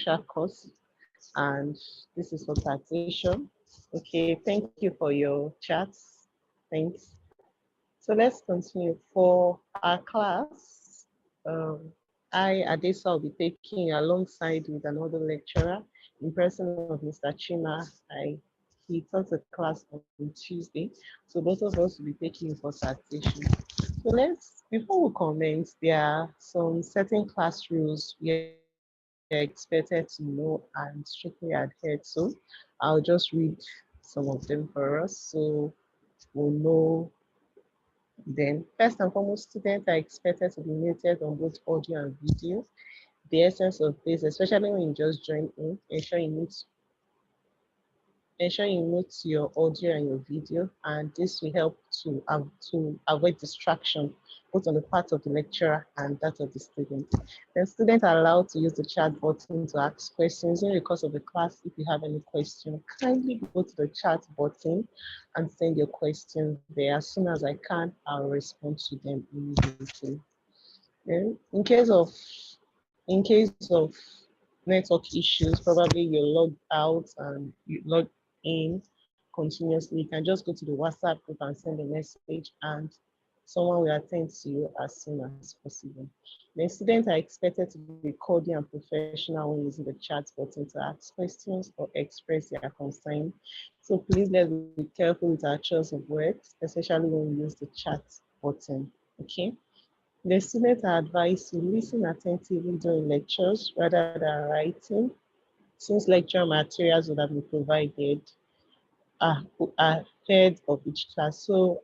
financial course, and this is for taxation. Okay, thank you for your chats. Thanks. So let's continue. For our class, I, Adesa, will be taking alongside with another lecturer in person of Mr. Chima. He taught a class on Tuesday, so both of us will be taking for taxation. So before we commence, there are some certain class rules we are expected to know and strictly adhere to. I'll just read some of them for us so we'll know them. First and foremost, students are expected to be muted on both audio and video. The essence of this, especially when you just join in, ensure you mute your audio and your video, and this will help to avoid distraction, both on the part of the lecturer and that of the student. Then students are allowed to use the chat button to ask questions. In the course of the class, if you have any question, kindly go to the chat button and send your question there. As soon as I can, I'll respond to them immediately. Then, in case of network issues, probably you're logged out and you log in continuously, you can just go to the WhatsApp group and send a message, and someone will attend to you as soon as possible. The students are expected to be cordial and professional when using the chat button to ask questions or express their concern. So please let's be careful with our choice of words, especially when we use the chat button. Okay. The students are advised to listen attentively during lectures rather than writing, since lecture materials would have been provided ahead of each class. So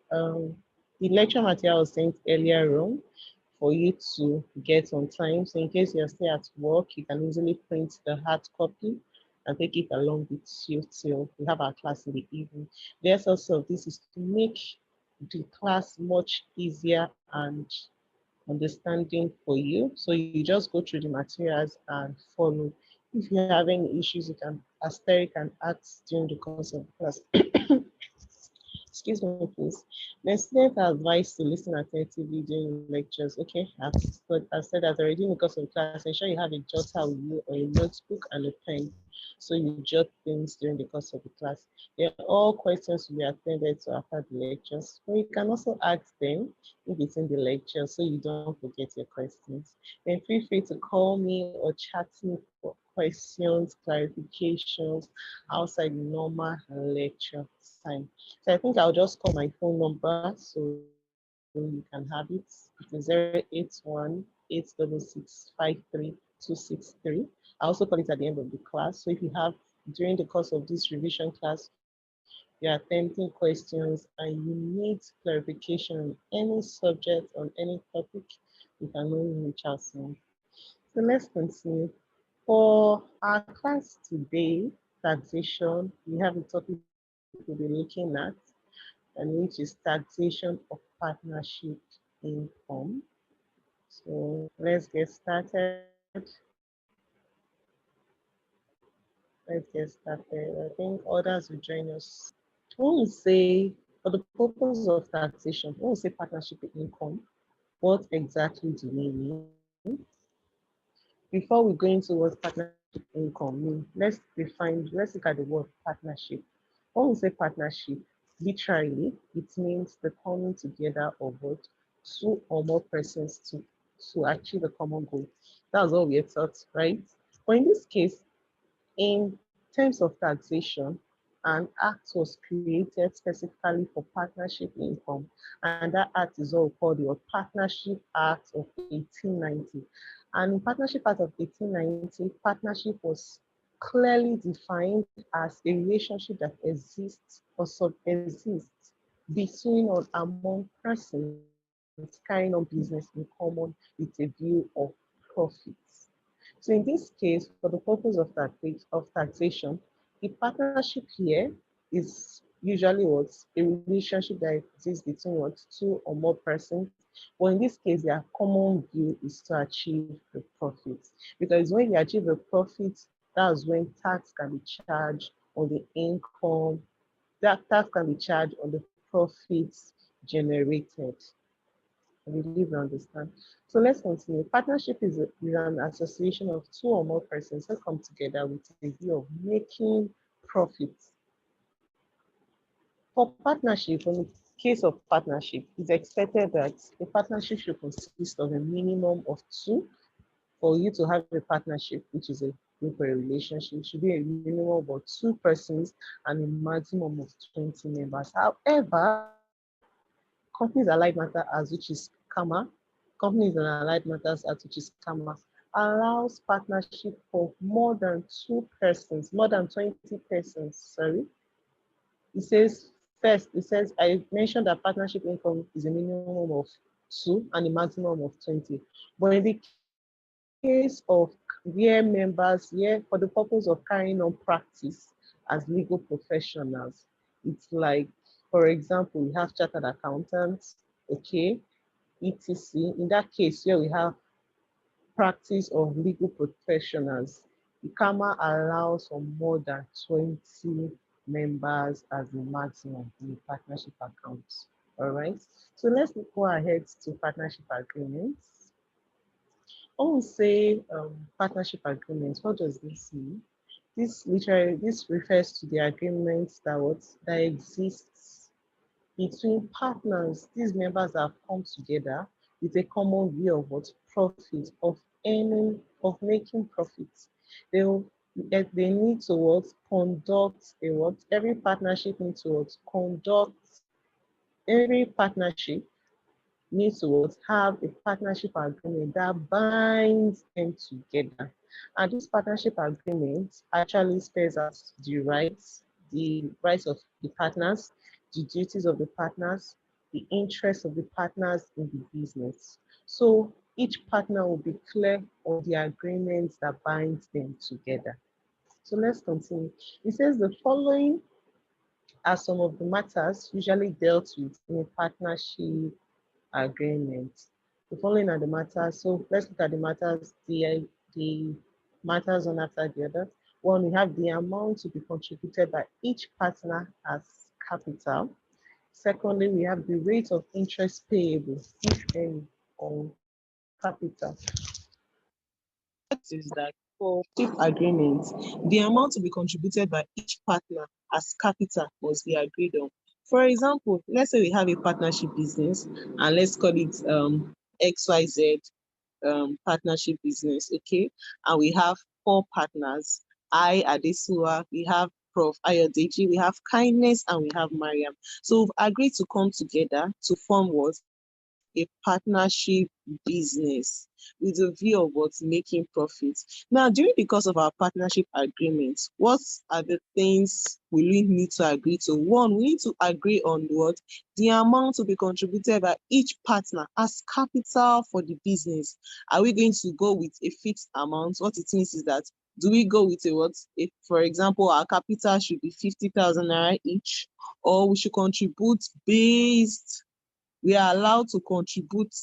the lecture material was sent earlier on for you to get on time. So in case you're still at work, you can easily print the hard copy and take it along with you till we have our class in the evening. The essence of this is to make the class much easier and understanding for you. So you just go through the materials and follow. If you have any issues, you can ask Terry can ask during the course of the class. Excuse me, please. The students are advised to listen attentively during lectures. Okay, I've said that already in the course of the class. Ensure you have a jotter with you or a notebook and a pen, so you jot things during the course of the class. They're all questions to be attended to after the lectures. But you can also ask them if it's in the lecture, so you don't forget your questions. Then feel free to call me or chat me for questions, clarifications outside the normal lecture time. So I think I'll just call my phone number so you can have it. It is 081-866-53263. I also call it at the end of the class. So if you have, during the course of this revision class, you're attempting questions and you need clarification on any subject, on any topic, you can only reach out to me. So let's continue. For our class today, taxation, we have a topic we'll be looking at, and which is taxation of partnership income. So let's get started. I think others will join us. When we say, for the purpose of taxation, when we say partnership income, what exactly do we mean? Before we go into what partnership income means, let's look at the word partnership. When we say partnership, literally, it means the coming together of both two or more persons to achieve a common goal. That's what we are taught, right? But in this case, in terms of taxation, an act was created specifically for partnership income, and that act is what we call the Partnership Act of 1890. And in Partnership Act of 1890, partnership was clearly defined as a relationship that exists or subsists between or among persons carrying on business in common with a view of profits. So in this case, for the purpose of taxation, the partnership here is usually what a relationship that exists between what two or more persons. But in this case, their common view is to achieve the profit. Because when you achieve the profit, that's when tax can be charged on the income. That tax can be charged on the profits generated. I believe you understand. So let's continue. Partnership is an association of two or more persons that come together with a view of making profits. For partnership, in the case of partnership, it's expected that a partnership should consist of a minimum of two. For you to have a partnership, which is a group or a relationship, should be a minimum of 2 persons and a maximum of 20 members. However, companies allied matter as which is CAMA, companies and allied matters as which is CAMA, allows partnership for more than 2 persons, more than 20 persons, sorry. It says, first, it says, I mentioned that partnership income is a minimum of 2 and a maximum of 20. But in the case of where members, for the purpose of carrying on practice as legal professionals, it's like, for example, we have chartered accountants, okay, etc. In that case, here we have practice of legal professionals. The CAMA allows for more than 20 members as the maximum in the partnership accounts. All right. So let's go ahead to partnership agreements. When we say partnership agreements, what does this mean? This refers to the agreements that exists between partners. These members have come together with a common view of what profit, of making profits. They need to conduct every partnership needs to conduct every partnership needs to have a partnership agreement that binds them together. And this partnership agreement actually spells out the rights of the partners, the duties of the partners, the interests of the partners in the business. So each partner will be clear on the agreements that bind them together. So let's continue. It says the following are some of the matters usually dealt with in a partnership agreement. The following are the matters. So let's look at the matters, the matters one after the other. One, we have the amount to be contributed by each partner as capital. Secondly, we have the rate of interest payable, if any, on capital. That is that for partnership agreements, the amount to be contributed by each partner as capital must be agreed on. For example, let's say we have a partnership business and let's call it XYZ partnership business, okay? And we have 4 partners. I, Adesua, we have Prof. Ayodeji, we have Kindness, and we have Mariam. So we've agreed to come together to form what? A partnership business with a view of what's making profits. Now, during the course of our partnership agreement, what are the things we need to agree to? One, we need to agree on what? The amount to be contributed by each partner as capital for the business. Are we going to go with a fixed amount? What it means is that do we go with if, for example, our capital should be 50,000 naira each, or we should contribute based we are allowed to contribute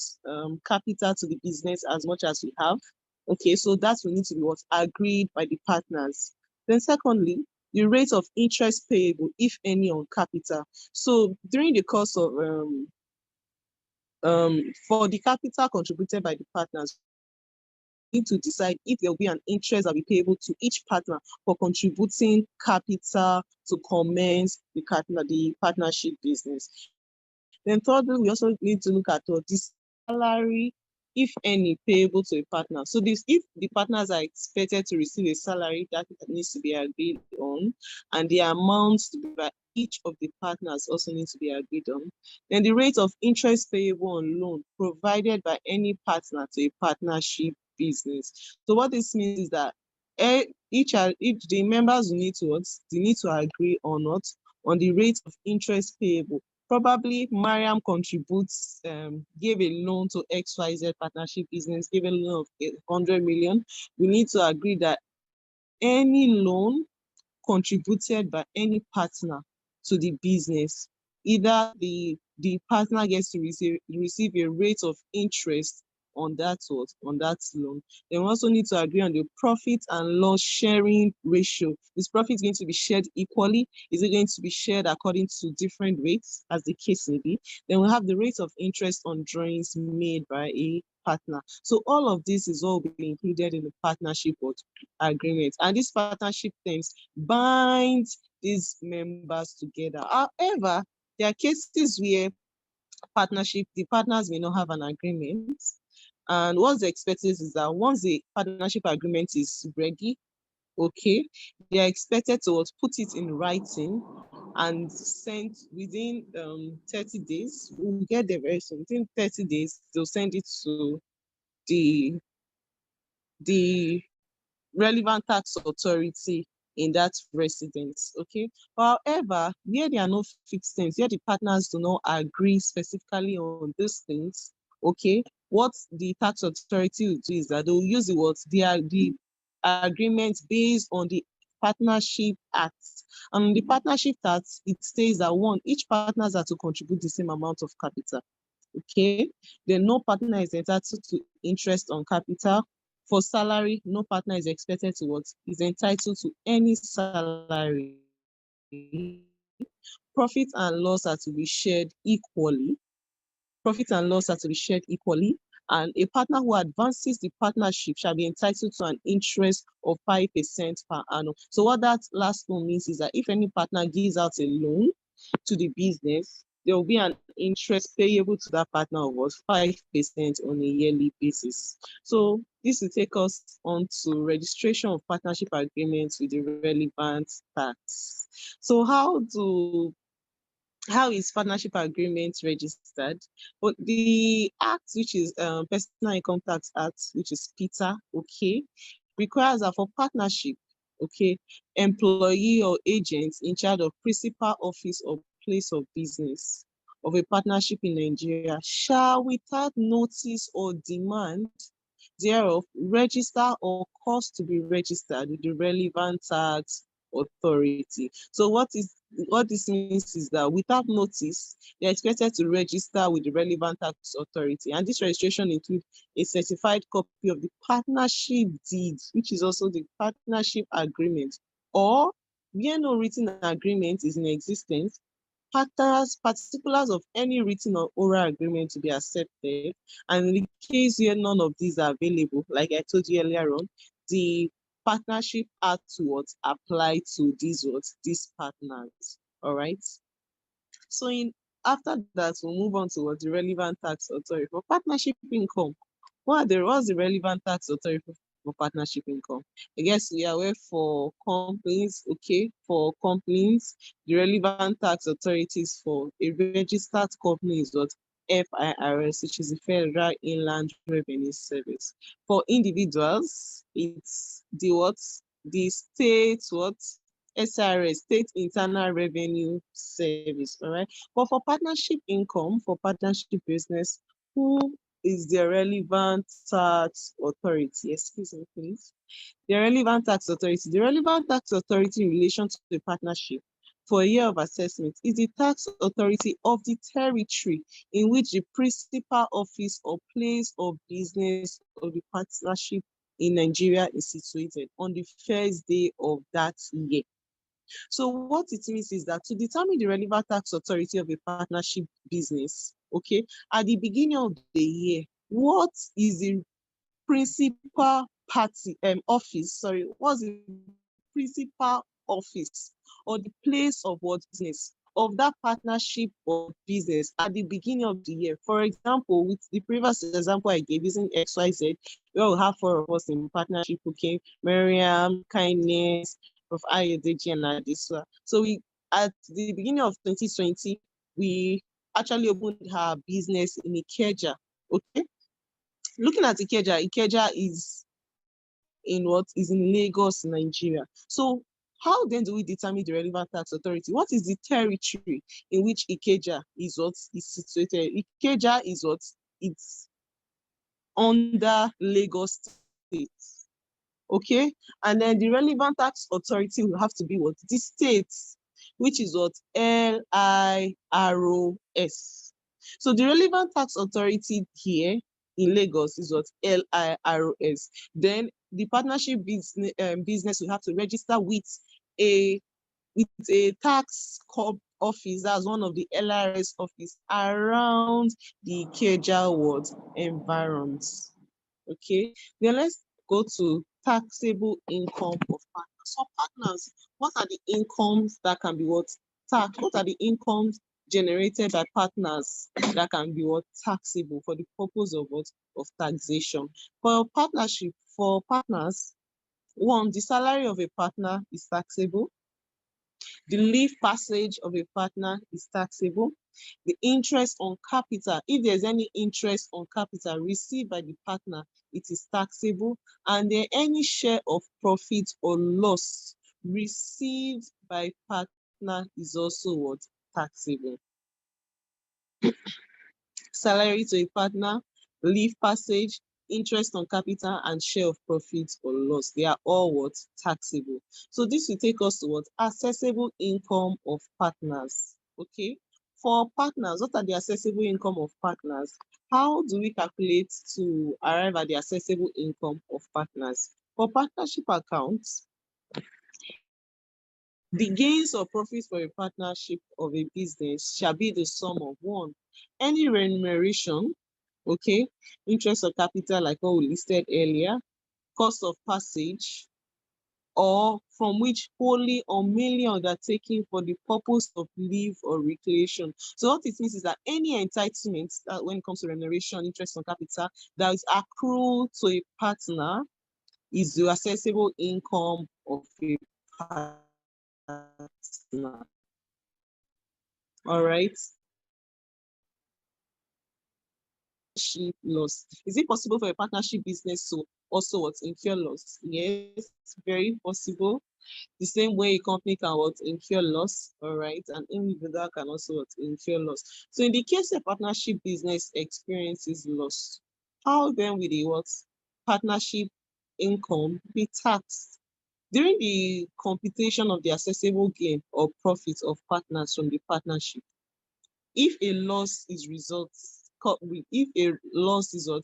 capital to the business as much as we have. Okay, so that will need to be agreed by the partners. Then secondly, the rate of interest payable, if any, on capital. So during the course of, for the capital contributed by the partners, we need to decide if there will be an interest that will be payable to each partner for contributing capital to commence the partnership business. Then thirdly, we also need to look at this salary, if any, payable to a partner. So if the partners are expected to receive a salary, that needs to be agreed on, and the amount to be by each of the partners also needs to be agreed on. Then the rate of interest payable on loan provided by any partner to a partnership business. So what this means is that each the members will need to agree or not on the rate of interest payable. Probably Mariam contributes, gave a loan to XYZ partnership business, gave a loan of 100 million. We need to agree that any loan contributed by any partner to the business, either the partner gets to receive a rate of interest on that what, on that loan. They will also need to agree on the profit and loss sharing ratio. Is profit going to be shared equally? Is it going to be shared according to different rates, as the case may be? Then we'll have the rate of interest on drawings made by a partner. So all of this is all being included in the partnership agreement. And this partnership terms bind these members together. However, there are cases where the partners may not have an agreement. And what's expected is that once the partnership agreement is ready, okay, they are expected to put it in writing and send within 30 days. We'll get there very soon. Within 30 days, they'll send it to the relevant tax authority in that residence, okay? However, where there are no fixed terms, where the partners do not agree specifically on these things, okay, what the tax authority will do is that they will use the agreement based on the Partnership Act. And the Partnership Act, it states that one, each partners are to contribute the same amount of capital, okay? Then no partner is entitled to interest on capital. For salary, no partner is expected to is entitled to any salary. Profit and loss are to be shared equally. Profit and loss are to be shared equally. And a partner who advances the partnership shall be entitled to an interest of 5% per annum. So what that last one means is that if any partner gives out a loan to the business, there will be an interest payable to that partner of 5% on a yearly basis. So this will take us on to registration of partnership agreements with the relevant tax. So how is partnership agreement registered? But the act, which is Personal Income Tax Act, which is PITA, okay, requires that for partnership, okay, employee or agents in charge of principal office or place of business of a partnership in Nigeria shall, without notice or demand thereof, register or cause to be registered with the relevant tax authority. So what this means is that without notice, they're expected to register with the relevant tax authority. And this registration includes a certified copy of the partnership deed, which is also the partnership agreement, or where no written agreement is in existence, particulars of any written or oral agreement to be accepted. And in the case where none of these are available, like I told you earlier on, the Partnership Act to apply to these partners. All right. So after that, we'll move on to the relevant tax authority for partnership income. What's the relevant tax authority for partnership income? I guess we are aware for companies, okay, for companies, the relevant tax authorities for a registered company is FIRS, which is the Federal Inland Revenue Service. For individuals, it's the state SRS, State Internal Revenue Service, all right? But for partnership income, for partnership business, who is the relevant tax authority? Excuse me, please. The relevant tax authority. The relevant tax authority in relation to the partnership for a year of assessment is the tax authority of the territory in which the principal office or place of business of the partnership in Nigeria is situated on the first day of that year. So what it means is that to determine the relevant tax authority of a partnership business, okay, at the beginning of the year, what is the principal what's the principal office or the place of what business of that partnership or business at the beginning of the year? For example, with the previous example I gave using XYZ, we will have 4 of us in partnership, okay, Miriam, Kindness, of Ayodeji and Adesua. So at the beginning of 2020, we actually opened our business in Ikeja, okay? Looking at Ikeja is in Lagos, Nigeria. So how then do we determine the relevant tax authority? What is the territory in which Ikeja is situated? Ikeja is it's under Lagos State. Okay, and then the relevant tax authority will have to be the state, which is LIROS. So the relevant tax authority here in Lagos is what? LIRS. Then the partnership business will have to register with a tax office. That's one of the LIRS office around the Ikeja ward environs. Okay, then let's go to taxable income of partners. So partners, what are the incomes that can be what tax? What are the incomes generated by partners that can be what taxable for the purpose of what of taxation? For partnership, for partners, one, the salary of a partner is taxable. The leave passage of a partner is taxable. The interest on capital, if there's any interest on capital received by the partner, it is taxable. And then any share of profit or loss received by partner is also what? Taxable. Salary to a partner, leave passage, interest on capital, and share of profits or loss. They are all what? Taxable. So this will take us to what? Accessible income of partners. Okay. For partners, what are the accessible income of partners? How do we calculate to arrive at the accessible income of partners? For partnership accounts, the gains or profits for a partnership of a business shall be the sum of one, any remuneration, okay, interest or capital like what we listed earlier, cost of passage, or from which wholly or mainly undertaken for the purpose of leave or recreation. So what it means is that any entitlement that when it comes to remuneration, interest on capital that is accrued to a partner is the accessible income of a partner. All right. Loss. Is it possible for a partnership business to also what incur loss? Yes, very possible. The same way a company can what incur loss, all right, and individual can also what incur loss. So in the case a partnership business experiences loss, how then will the what partnership income be taxed? During the computation of the accessible gain or profit of partners from the partnership, if a loss is if a loss is what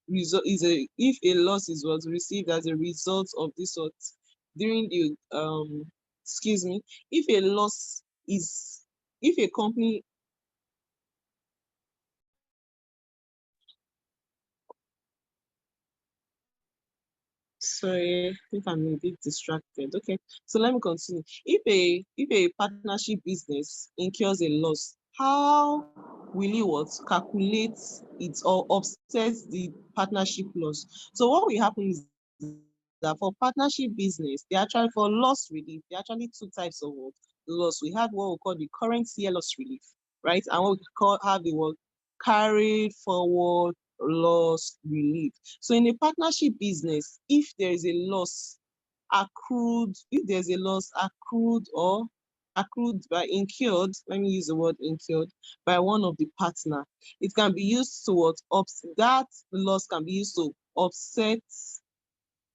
result is a if a loss is what received as a result of this what during the excuse me, if a loss is if a company sorry, I think I'm a bit distracted. Okay, so let me continue. If a partnership business incurs a loss, how will you what calculate it or offset the partnership loss? So what will happen is that for partnership business, they actually for loss relief, there are actually two types of what loss. We have what we call the current year loss relief, right? And what we call have the what carried forward loss relief. So in a partnership business, if there is a loss accrued, if there's a loss accrued or accrued by incurred, let me use the word incurred, by one of the partner, it can be used to what that loss can be used to offset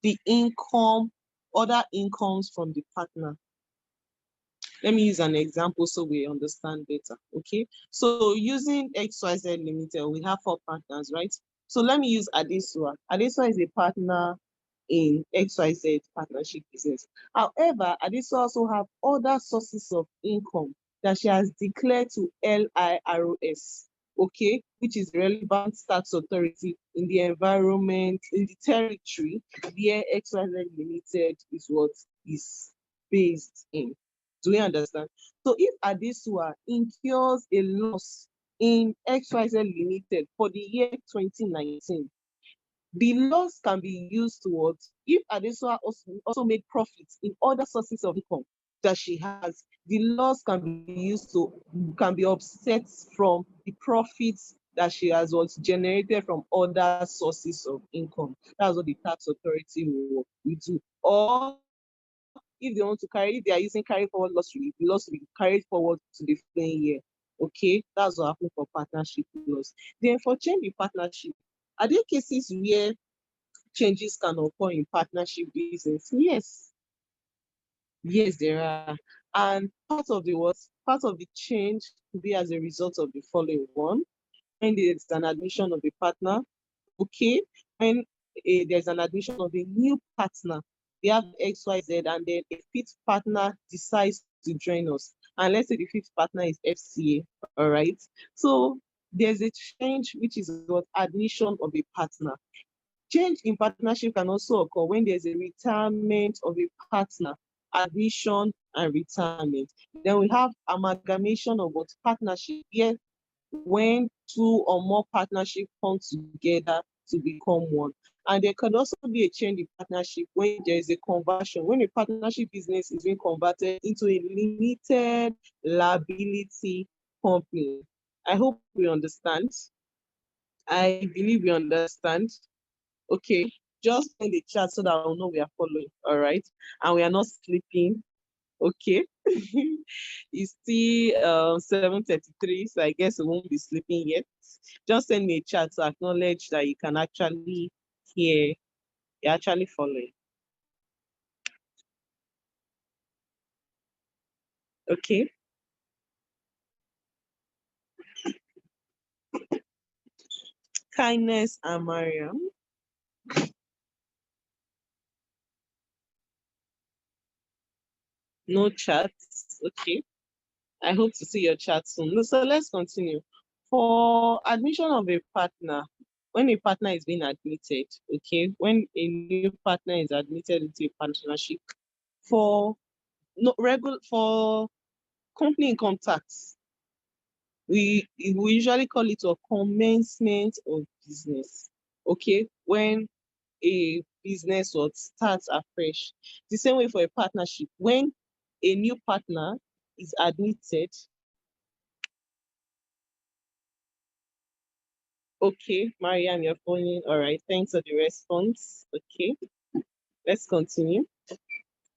the income, other incomes from the partner. Let me use an example so we understand better. Okay. So using XYZ Limited, we have 4 partners, right? So let me use Adesua. Adesua is a partner in XYZ partnership business. However, Adesua also have other sources of income that she has declared to LIRS, okay, which is the relevant tax authority in the environment, in the territory where XYZ Limited is what is based in. Do we understand? So if Adesua incurs a loss in XYZ Limited for the year 2019, the loss can be used towards if Adesua also made profits in other sources of income that she has, the loss can be offset from the profits that she has was generated from other sources of income. That's what the tax authority will do. Or if they want to if they are using carry forward loss relief, the loss will be carried forward to the following year. Okay, that's what happened for partnership loss. Then for change in partnership, are there cases where changes can occur in partnership business? Yes. Yes, there are. And part of the change could be as a result of the following one. When there's an admission of a partner, Okay, when there's an admission of a new partner, we have XYZ, and then a fifth partner decides to join us. And let's say the fifth partner is FCA, all right? So there's a change, which is what admission of a partner. Change in partnership can also occur when there's a retirement of a partner, admission and retirement. Then we have amalgamation of what partnership, here when two or more partnership come together to become one. And there could also be a change in partnership when there is a conversion, when a partnership business is being converted into a limited liability company. I hope we understand. I believe we understand. Okay, just in the chat so that I'll know we are following, all right? And we are not sleeping, okay? It's still 7:33, so I guess we won't be sleeping yet. Just send me a chat to acknowledge that you can actually hear, you're actually following. Okay. Kindness and Mariam. No chats. Okay. I hope to see your chat soon. So let's continue. For admission of a partner, when a partner is being admitted, okay, when a new partner is admitted into a partnership, for no regular for company income tax, we usually call it a commencement of business. Okay, when a business or starts afresh. The same way for a partnership, when a new partner is admitted. Okay, Mariam, you're phoning. All right, thanks for the response. Okay, let's continue.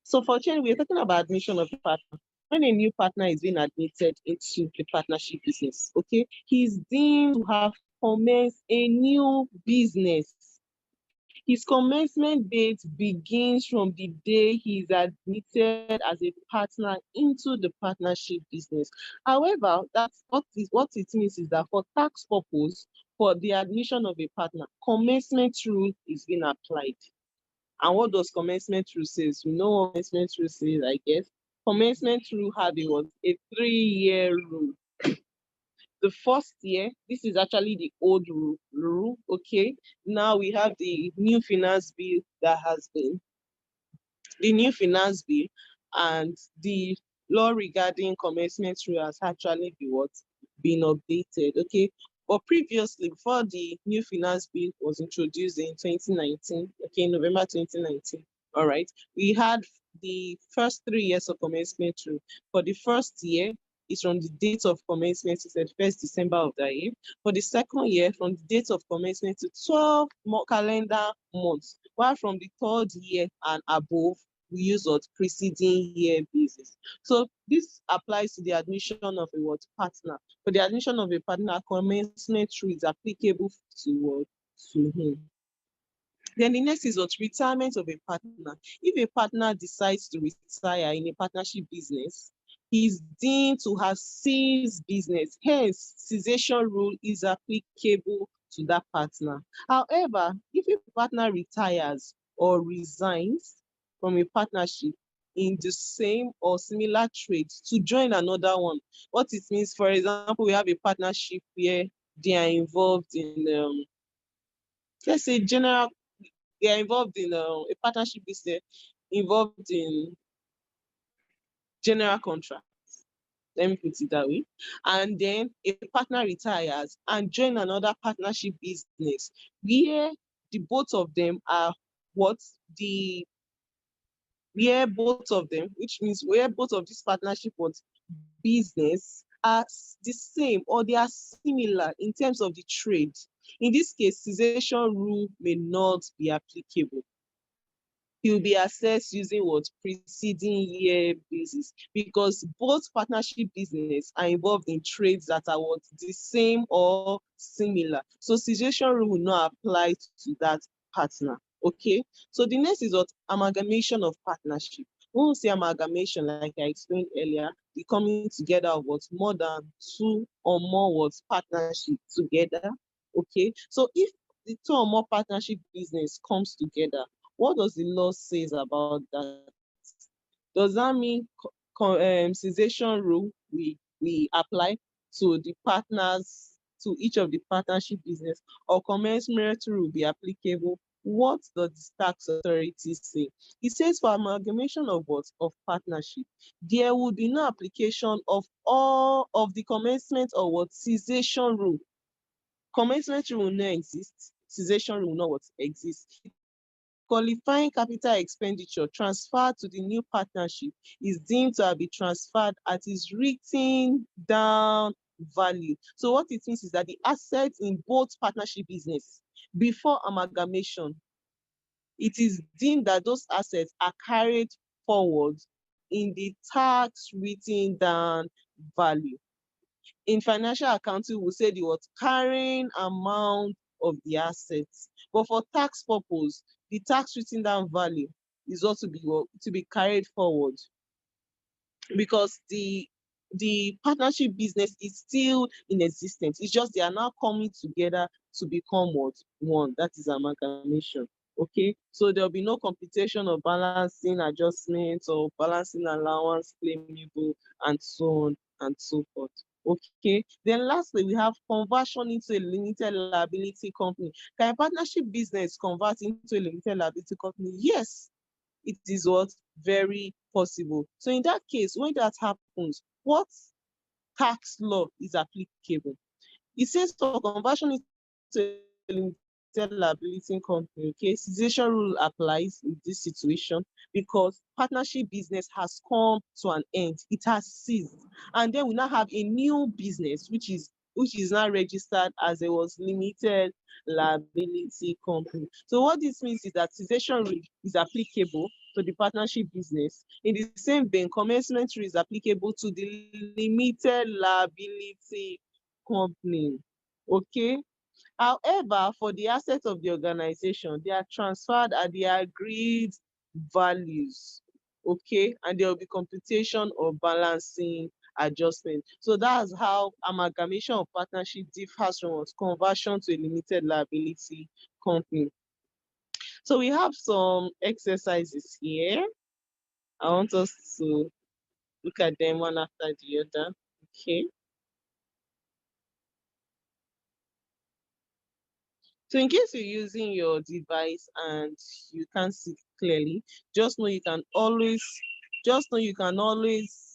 So for change, we're talking about admission of a partner. When a new partner is being admitted into the partnership business, okay, he's deemed to have commenced a new business. His commencement date begins from the day he is admitted as a partner into the partnership business. However, what it means is that for tax purpose, for the admission of a partner, commencement rule is being applied. And what does commencement rule says? We know what commencement rule says, I guess. Commencement rule had a 3-year rule. The first year, this is actually the old rule, okay? Now we have the new finance bill that has been, the new finance bill, and the law regarding commencement rule has actually been updated, okay? But previously, before the new finance bill was introduced in 2019, okay, November 2019, all right, we had the first 3 years of commencement rule. For the first year, is from the date of commencement to the 1st December of the year. For the second year, from the date of commencement to 12 more calendar months, while from the third year and above, we use what preceding year basis. So this applies to the admission of a partner. For the admission of a partner, commencement rule is applicable to him. Then the next is what retirement of a partner. If a partner decides to retire in a partnership business, he is deemed to have ceased business. Hence, cessation rule is applicable to that partner. However, if a partner retires or resigns from a partnership in the same or similar trades to join another one, what it means, for example, we have a partnership where they are involved in, let's say, they are involved in a partnership business involved in general contracts. Let me put it that way. And then a partner retires and join another partnership business where the both of them are what the where both of them, which means where both of this partnership business are the same or they are similar in terms of the trade. In this case, cessation rule may not be applicable. He will be assessed using what preceding year basis, because both partnership business are involved in trades that are what the same or similar. So cessation rule will not apply to that partner. Okay. So the next is what amalgamation of partnership. When we say amalgamation, like I explained earlier, the coming together of what more than two or more partnership together. Okay. So if the term or partnership business comes together, what does the law says about that? Does that mean cessation rule we apply to the partners, to each of the partnership business, or commencement rule be applicable? What does the tax authority say? It says for amalgamation of what? Of partnership, there will be no application of all of the commencement or what? Cessation rule. Commencement rule will not exist. Cessation rule will not what? Exist. Qualifying capital expenditure transferred to the new partnership is deemed to have been transferred at its written down value. So what it means is that the assets in both partnership business before amalgamation, it is deemed that those assets are carried forward in the tax written down value. In financial accounting, we say the what? Carrying amount of the assets. But for tax purpose, the tax written down value is also to be carried forward, because the partnership business is still in existence. It's just they are now coming together to become what? One. That is amalgamation. Okay, so there'll be no computation of balancing adjustments or balancing allowance claimable and so on and so forth. Okay, then lastly, we have conversion into a limited liability company. Can a partnership business convert into a limited liability company? Yes, it is what? Very possible. So in that case, when that happens, what tax law is applicable? It says for conversion into a limited liability company, okay, cessation rule applies in this situation because partnership business has come to an end. It has ceased. And then we now have a new business, which is now registered as a was limited liability company. So what this means is that cessation rule is applicable to the partnership business. In the same vein, commencement rule is applicable to the limited liability company. Okay. However, for the assets of the organization, they are transferred at the agreed values. Okay, and there will be computation or balancing adjustment. So that's how amalgamation of partnership differs from conversion to a limited liability company. So we have some exercises here. I want us to look at them one after the other. Okay. So in case you're using your device and you can't see clearly, just know you can always,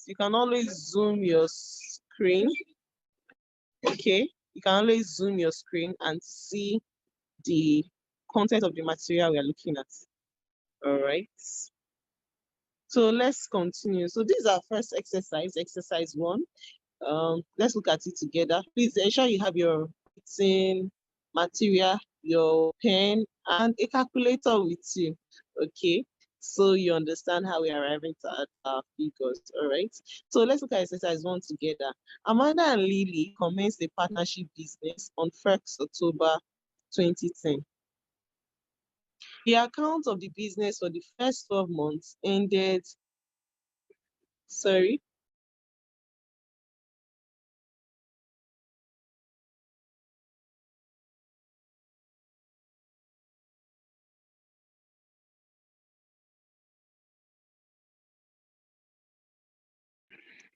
you can always zoom your screen. Okay, you can always zoom your screen and see the content of the material we are looking at. All right. So let's continue. So this is our first exercise, exercise 1. Let's look at it together. Please ensure you have your written material, your pen, and a calculator with you. Okay, so you understand how we are arriving at our figures. All right. So let's look at exercise 1 together. Amanda and Lily commenced a partnership business on 1st October 2010. The account of the business for the first 12 months ended. Sorry.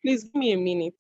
Please give me a minute.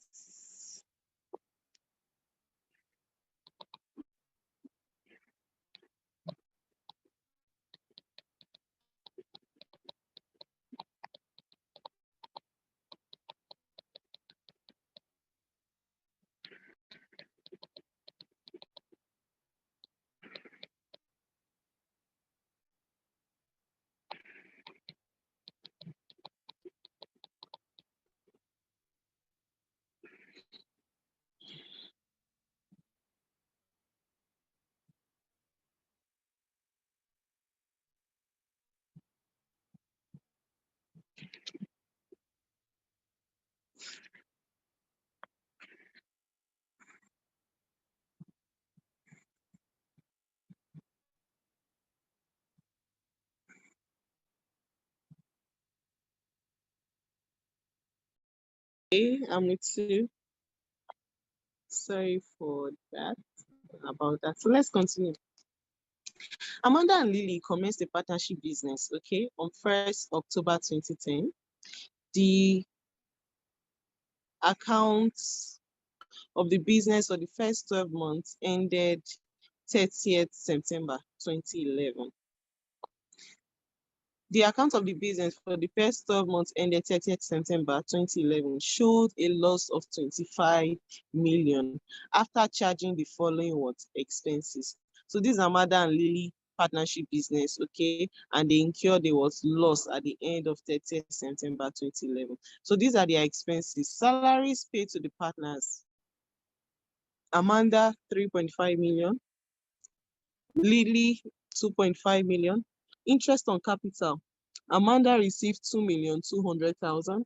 Okay, I'm with you. Sorry for that, about that. So let's continue. Amanda and Lily commenced a partnership business, okay, on 1st October 2010. The accounts of the business for the first 12 months ended 30th September 2011. The account of the business for the first 12 months ended 30th September 2011 showed a loss of 25 million after charging the following expenses. So this is Amanda and Lily partnership business, okay, and they incurred a loss at the end of 30th September 2011. So these are their expenses. Salaries paid to the partners: Amanda 3.5 million, Lily 2.5 million. Interest on capital: Amanda received 2,200,000.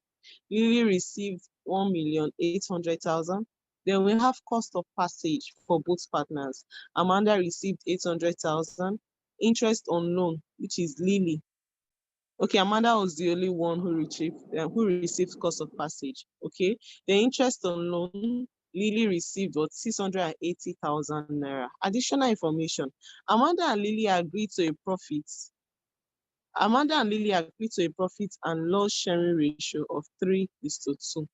Lily received 1,800,000. Then we have cost of passage for both partners. Amanda received 800,000. Interest on loan, which is Lily. Okay, Amanda was the only one who received cost of passage. Okay, the interest on loan, Lily received 680,000 naira. Additional information: Amanda and Lily agreed to a profit. Amanda and Lily agreed to a profit and loss sharing ratio of 3:2.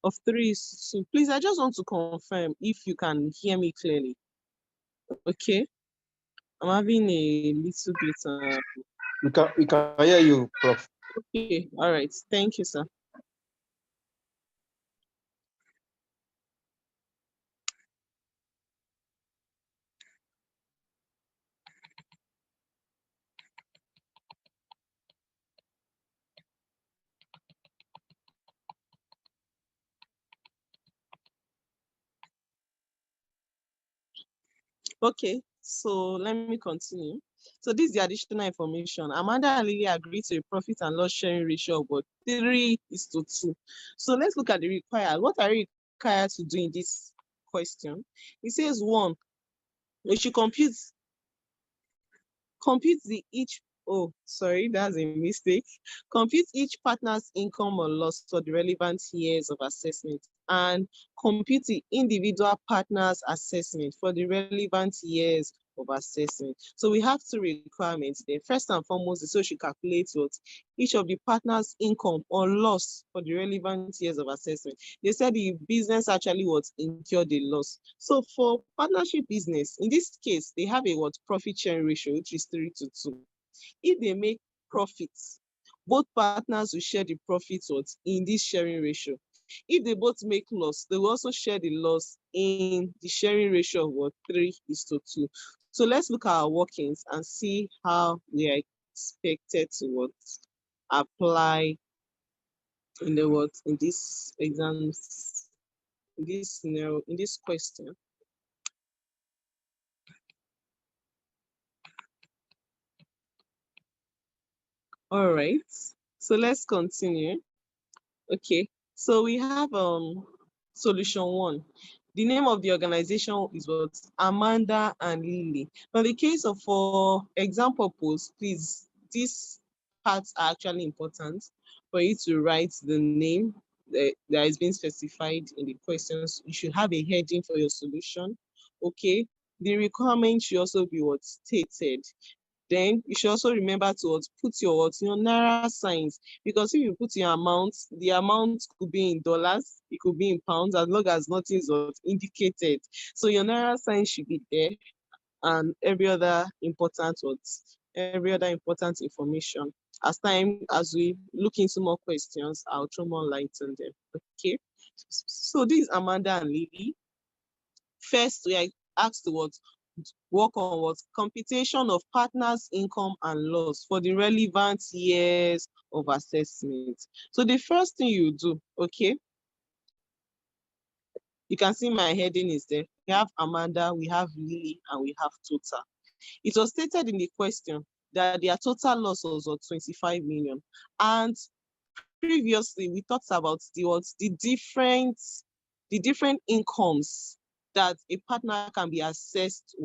Of 3:2. Please, I just want to confirm if you can hear me clearly. Okay, I'm having a little bit. We can hear you, Prof. Okay, all right. Thank you, sir. Okay, so let me continue. So this is the additional information. Amanda and Lily agreed to a profit and loss sharing ratio of 3:2. So let's look at the required. What are you required to do in this question? It says 1, we should compute the each, oh, sorry, that's a mistake. Compute each partner's income or loss for the relevant years of assessment, and compute the individual partner's assessment for the relevant years of assessment. So we have two requirements there. First and foremost, the social calculate what each of the partner's income or loss for the relevant years of assessment. They said the business actually incurred a loss. So for partnership business, in this case, they have a profit sharing ratio, which is 3:2. If they make profits, both partners will share the profits in this sharing ratio. If they both make loss, they will also share the loss in the sharing ratio of 3:2. So let's look at our workings and see how we are expected to apply in in this exams, in this scenario, in this question. All right, so let's continue. Okay, so we have solution 1. The name of the organization is Amanda and Lily. Now, the case of, for example, please, these parts are actually important for you to write the name that is being specified in the questions. You should have a heading for your solution. Okay, the requirement should also be stated. Then you should also remember to put your Naira signs, because if you put your amount, the amount could be in dollars, it could be in pounds, as long as nothing is indicated. So your Naira sign should be there, and every other important information. As we look into more questions, I'll throw more light on them. Okay. So this is Amanda and Lily. First, we are asked to work on computation of partners' income and loss for the relevant years of assessment. So the first thing you do, okay, you can see my heading is there. We have Amanda, we have Lily, and we have total. It was stated in the question that their total loss was 25 million. And previously, we talked about the different incomes that a partner can be assessed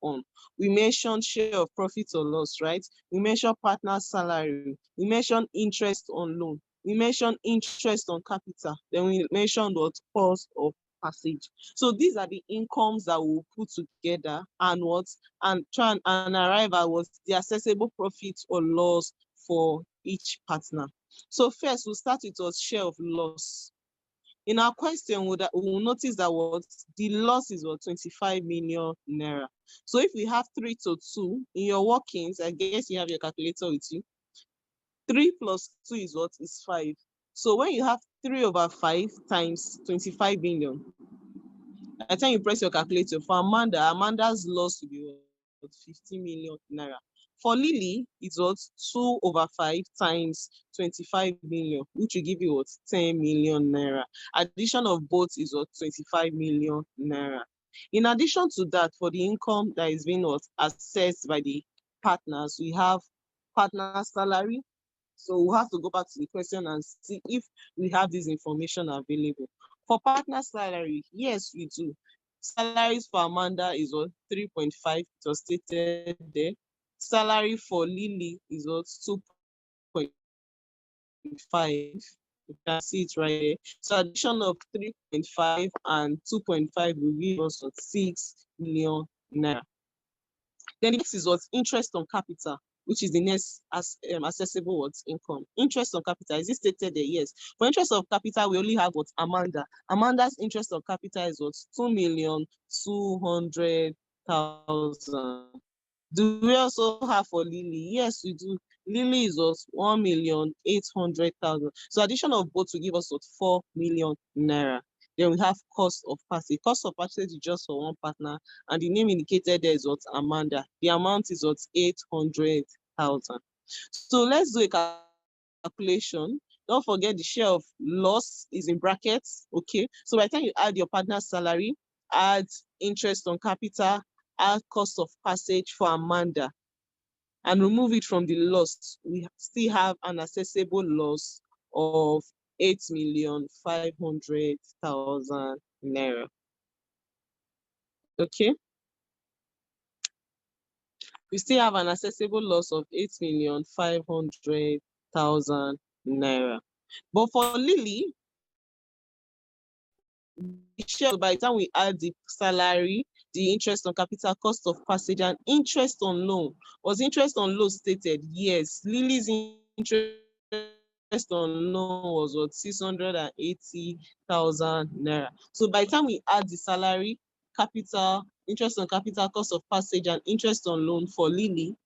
on. We mentioned share of profit or loss, right? We mentioned partner salary. We mentioned interest on loan. we mentioned interest on capital, then we mentioned what cost of passage. So these are the incomes that we'll put together and try and arrive at what the accessible profit or loss for each partner. So first, we'll start with what share of loss. In our question, we'll notice that what the loss is what 25 million naira. So if we have 3 to 2 in your workings, I guess you have your calculator with you. 3 plus 2 is what is 5. So when you have 3/5 times 25 million, by the time you press your calculator, for Amanda's loss will be what 50 million naira. For Lily, it's what 2/5 times 25 million, which will give you what 10 million naira. Addition of both is what 25 million naira. In addition to that, for the income that is being what assessed by the partners, we have partner salary. So we'll have to go back to the question and see if we have this information available. For partner salary, yes, we do. Salaries for Amanda is what 3.5, it was stated there. Salary for Lily is what 2.5. You can see it right there. So addition of 3.5 and 2.5 will give us what 6 million naira. Then the next is what interest on capital, which is the next accessible what income. Interest on capital, is it stated there? Yes. For interest of capital, we only have what Amanda. Amanda's interest on capital is what 2,200,000. Do we also have for Lily? Yes, we do. Lily is what 1,800,000. So addition of both will give us what 4 million naira. Then we have cost of passage. Cost of passage is just for one partner, and the name indicated there is what Amanda. The amount is what 800,000. So let's do a calculation. Don't forget the share of loss is in brackets. Okay. So by the time you add your partner's salary, add interest on capital, add cost of passage for Amanda, and remove it from the loss, we still have an accessible loss of 8,500,000 naira. Okay. We still have an accessible loss of 8,500,000 naira. But for Lily, by the time we add the salary, the interest on capital, cost of passage, and interest on loan. Was interest on loan stated? Yes. Lily's interest on loan was what 680,000 naira. So by the time we add the salary, capital, interest on capital, cost of passage, and interest on loan for Lily,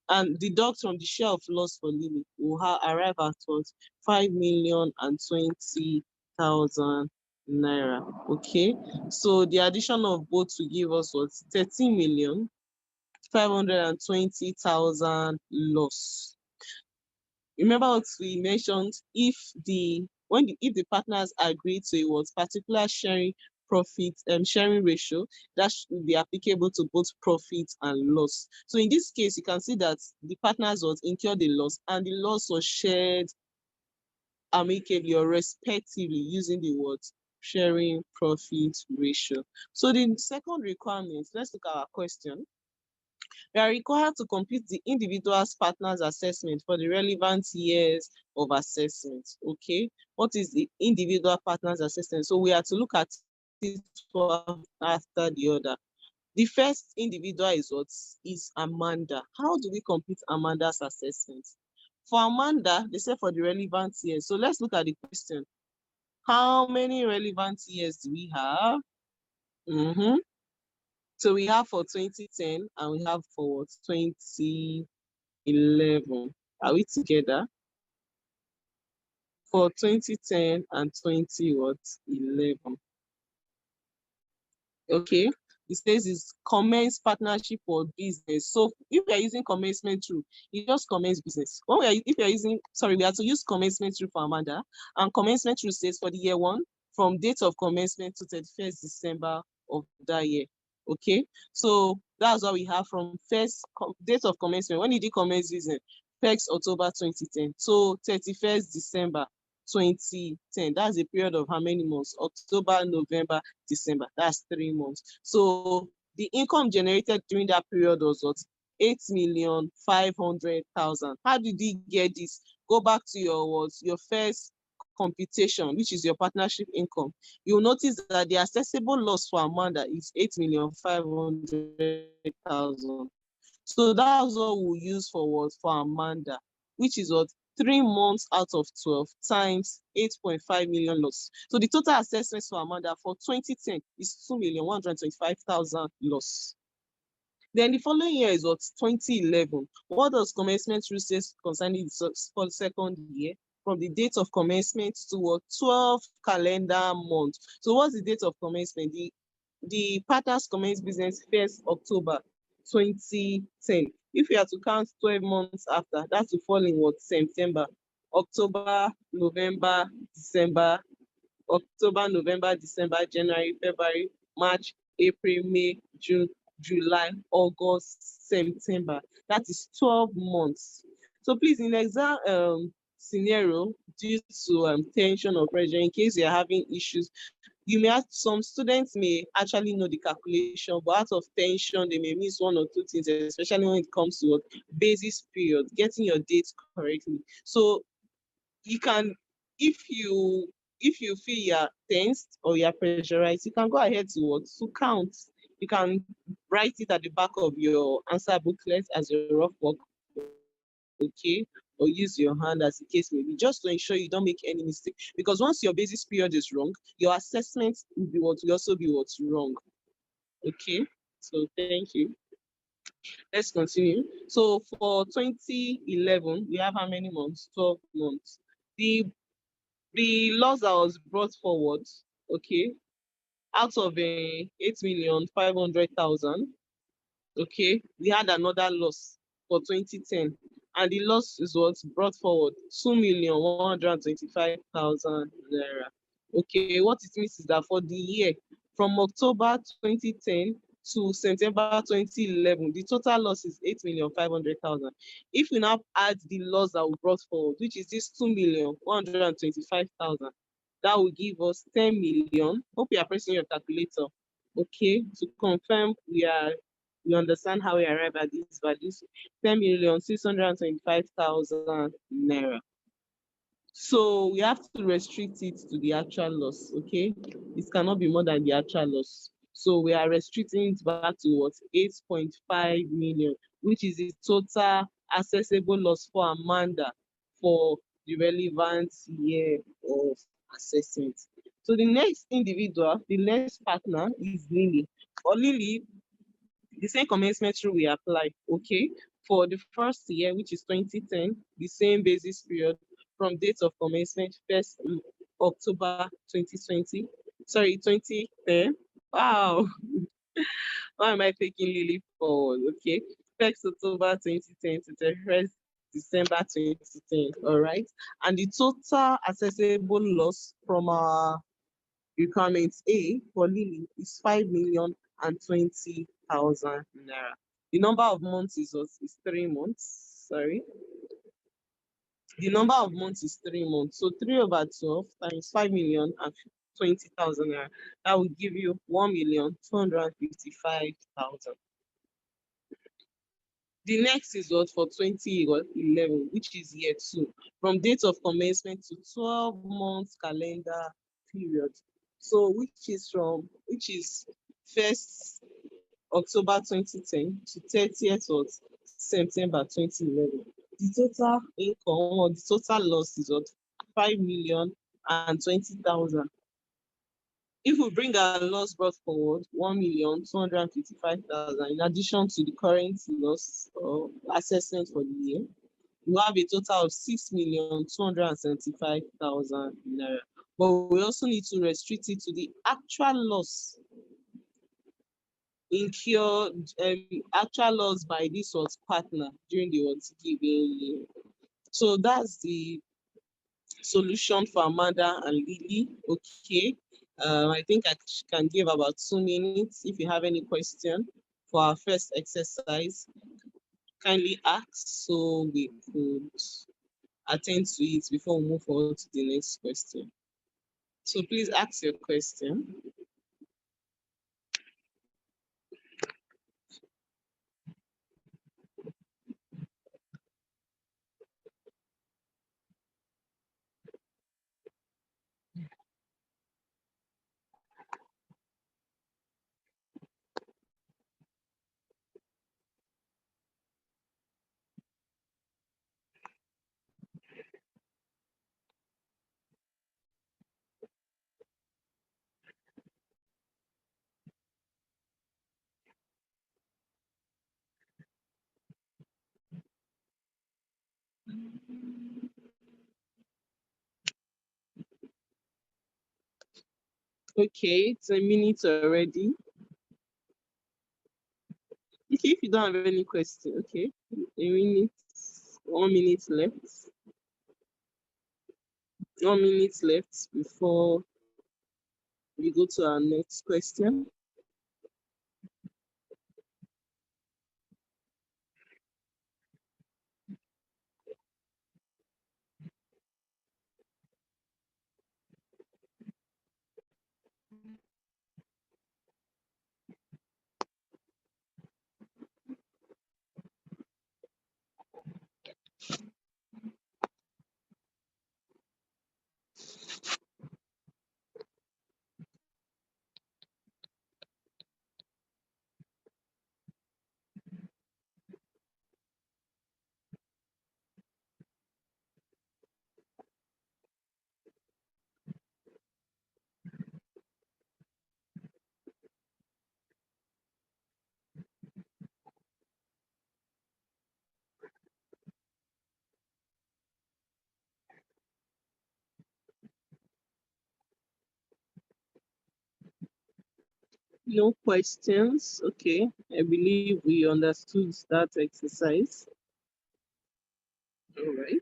and deduct from the share of loss for Lily, we'll arrive at what 5,020,000 naira. Okay, so the addition of both will give us what 13,520,000 loss. Remember what we mentioned, if the partners agree to a particular sharing ratio, that should be applicable to both profit and loss. So in this case, you can see that the partners incurred the loss, and the loss was shared amicably or respectively using the sharing profit ratio. So the second requirement, let's look at our question. We are required to complete the individual's partner's assessment for the relevant years of assessment. Okay, what is the individual partner's assessment? So we are to look at it one after the other. The first individual is Amanda. How do we complete Amanda's assessment? For Amanda, they say for the relevant years. So let's look at the question. How many relevant years do we have? So we have for 2010 and we have for 2011. Are we together? For 2010 and 2011. Okay. It says it's commence partnership or business. So if we are using commencement through, it just commence business. We are to use commencement through for Amanda, and commencement through says for the year 1 from date of commencement to 31st December of that year. Okay, so that's what we have from first date of commencement. When did you commence business? 1st October 2010. So 31st December 2010. That's a period of how many months? October, November, December. That's 3 months. So the income generated during that period was what? 8,500,000. How did he get this? go back to your first computation, which is your partnership income, you'll notice that the assessable loss for Amanda is 8,500,000. So that's what we'll use for what? For Amanda, which is what? 3 months out of 12 times 8.5 million loss. So the total assessments for Amanda for 2010 is 2,125,000 loss. Then the following year is what? 2011. What does commencement rule say concerning for the second year? From the date of commencement to what? 12 calendar months. So what's the date of commencement? The partners commence business 1st October 2010. If you have to count 12 months after, that will fall in what? September, October, November, December, October, November, December, January, February, March, April, May, June, July, August, September. That is 12 months. So please, in exam scenario, due to tension or pressure, in case you're having issues, you may have some students may actually know the calculation, but out of tension, they may miss one or two things, especially when it comes to what? Basis period, getting your dates correctly. So you can, if you feel you're tensed or you're pressurized, you can go ahead to what? To count. You can write it at the back of your answer booklet as your rough work, okay, or use your hand as the case may be, just to ensure you don't make any mistake. Because once your basis period is wrong, your assessment will also be what's wrong. Okay, so thank you. Let's continue. So for 2011, we have how many months? 12 months. The loss that was brought forward, okay, out of 8,500,000, okay, we had another loss for 2010, and the loss is what's brought forward 2,125,000 naira. Okay, what it means is that for the year from October 2010 to September 2011, the total loss is 8,500,000. If we now add the loss that we brought forward, which is this 2,125,000, that will give us 10 million. Hope you are pressing your calculator. Okay, to confirm we understand how we arrive at these values. 10,625,000 naira. So we have to restrict it to the actual loss, okay? It cannot be more than the actual loss. So we are restricting it back to what? 8.5 million, which is the total accessible loss for Amanda for the relevant year of assessment. So the next individual, the next partner is Lily. For Lily, the same commencement rule we apply, okay? For the first year, which is 2010, the same basis period from date of commencement, 1st October 2020. Sorry, 2010. Wow. Why am I taking Lily forward? Okay. 1st October 2010 to the 1st December 2010. All right. And the total accessible loss from our requirements A for Lily is 5,020,000 naira. The number of months is 3 months. Sorry. The number of months is 3 months. So 3/12 times 5,020,000 naira. That will give you 1,255,000. The next is what for 2011, which is year 2, from date of commencement to 12 months calendar period. So which is 1st October 2010 to 30th of September 2011. The total income or the total loss is what? 5,020,000. If we bring our loss brought forward, 1,255,000, in addition to the current loss or assessment for the year, we have a total of 6,275,000 naira. But we also need to restrict it to the actual loss incurred, actual loss by this partner during the given year. So that's the solution for Amanda and Lily. Okay. I think I can give about 2 minutes. If you have any question for our first exercise, kindly ask so we could attend to it before we move on to the next question. So please ask your question. Okay, it's a minute already. Okay, if you don't have any question, okay, a minute, 1 minute left. 1 minute left before we go to our next question. No questions. Okay, I believe we understood that exercise. All right.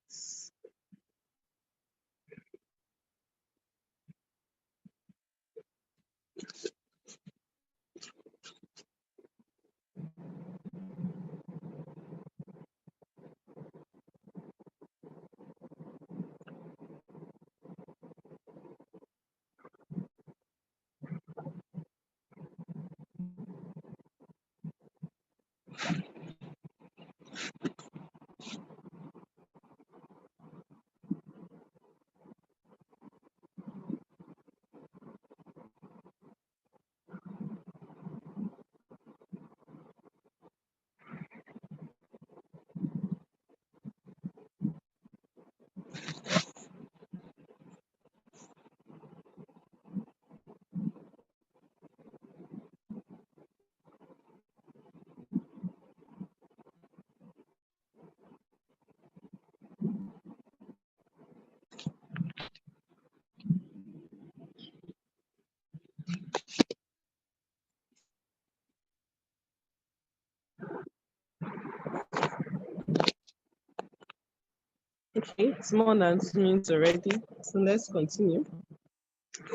Okay, it's more than 2 minutes already. So let's continue.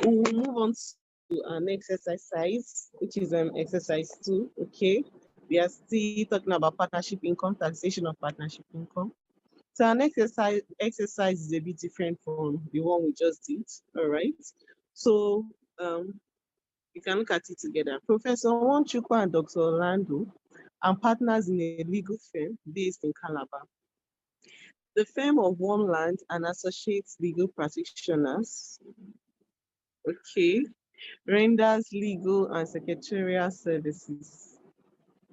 We'll move on to our next exercise, which is exercise 2. Okay, we are still talking about partnership income, taxation of partnership income. So our next exercise is a bit different from the one we just did. All right. So you can look at it together. Professor Nwachukwu and Dr. Orlando are partners in a legal firm based in Calabar. The firm of Wormland and Associates Legal Practitioners, okay, renders legal and secretarial services.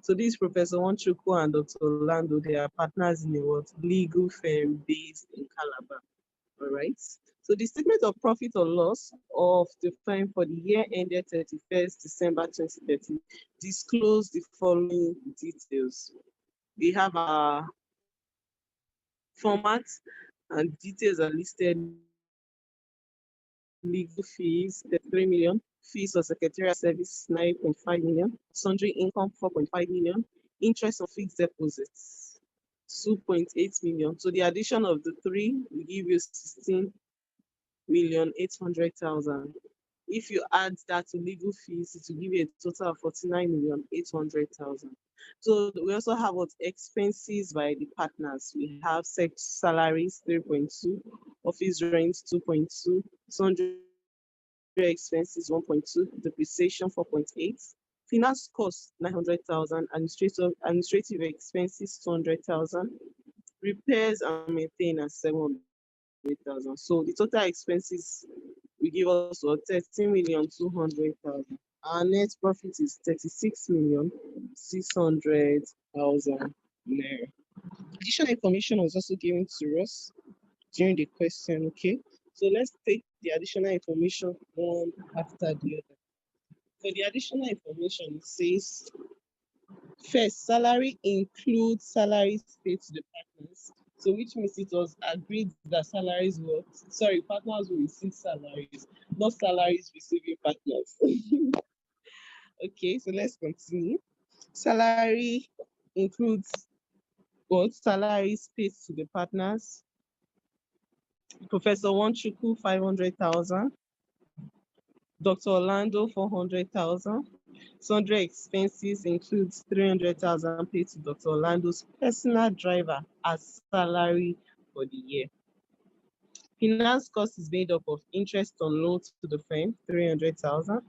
So this Professor Nwachukwu and Dr. Orlando, they are partners in a legal firm based in Calabar. All right. So the statement of profit or loss of the firm for the year ended 31st December 2030 disclose the following details. We have our format and details are listed. Legal fees, 33 million. Fees for secretarial service, 9.5 million. Sundry income, 4.5 million. Interest on fixed deposits, 2.8 million. So the addition of the three will give you 16,800,000. If you add that to legal fees, it will give you a total of 49,800,000. So we also have what expenses by the partners. We have salaries 3.2, office rent 2.2, sundry expenses 1.2, depreciation 4.8, finance costs 900,000, administrative expenses 200,000, repairs and maintenance 700,000. So the total expenses we give us 13,200,000. Our net profit is 36,600,000 naira. Additional information was also given to us during the question. Okay, so let's take the additional information one after the other. For the additional information, it says first, salary includes salaries paid to the partners. So which means it was agreed that partners will receive salaries, not salaries receiving partners. Okay, so let's continue. Salary includes what? Salaries paid to the partners. Professor Wanchuku, 500,000. Dr. Orlando, 400,000. Sundry expenses includes 300,000 paid to Dr. Orlando's personal driver as salary for the year. Finance cost is made up of interest on loans to the firm, 300,000.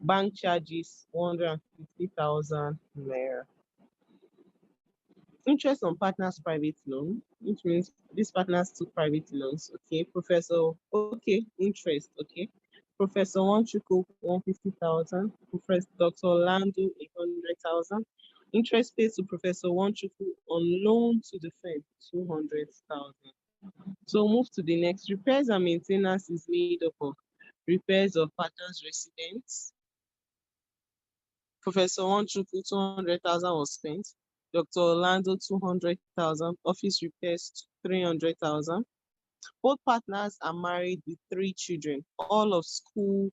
Bank charges, 150,000 naira. Interest on partners' private loan, which means these partners took private loans. Okay, interest. Okay, Professor Wanchuku, 150,000. Professor Dr. Orlando, 100,000. Interest paid to Professor Wanchuku on loan to the firm, 200,000. So move to the next. Repairs and maintenance is made up of repairs of partners' residents. Professor Wanchuku, 200,000 was spent. Dr. Orlando, 200,000. Office repairs, 300,000. Both partners are married with 3 children, all of school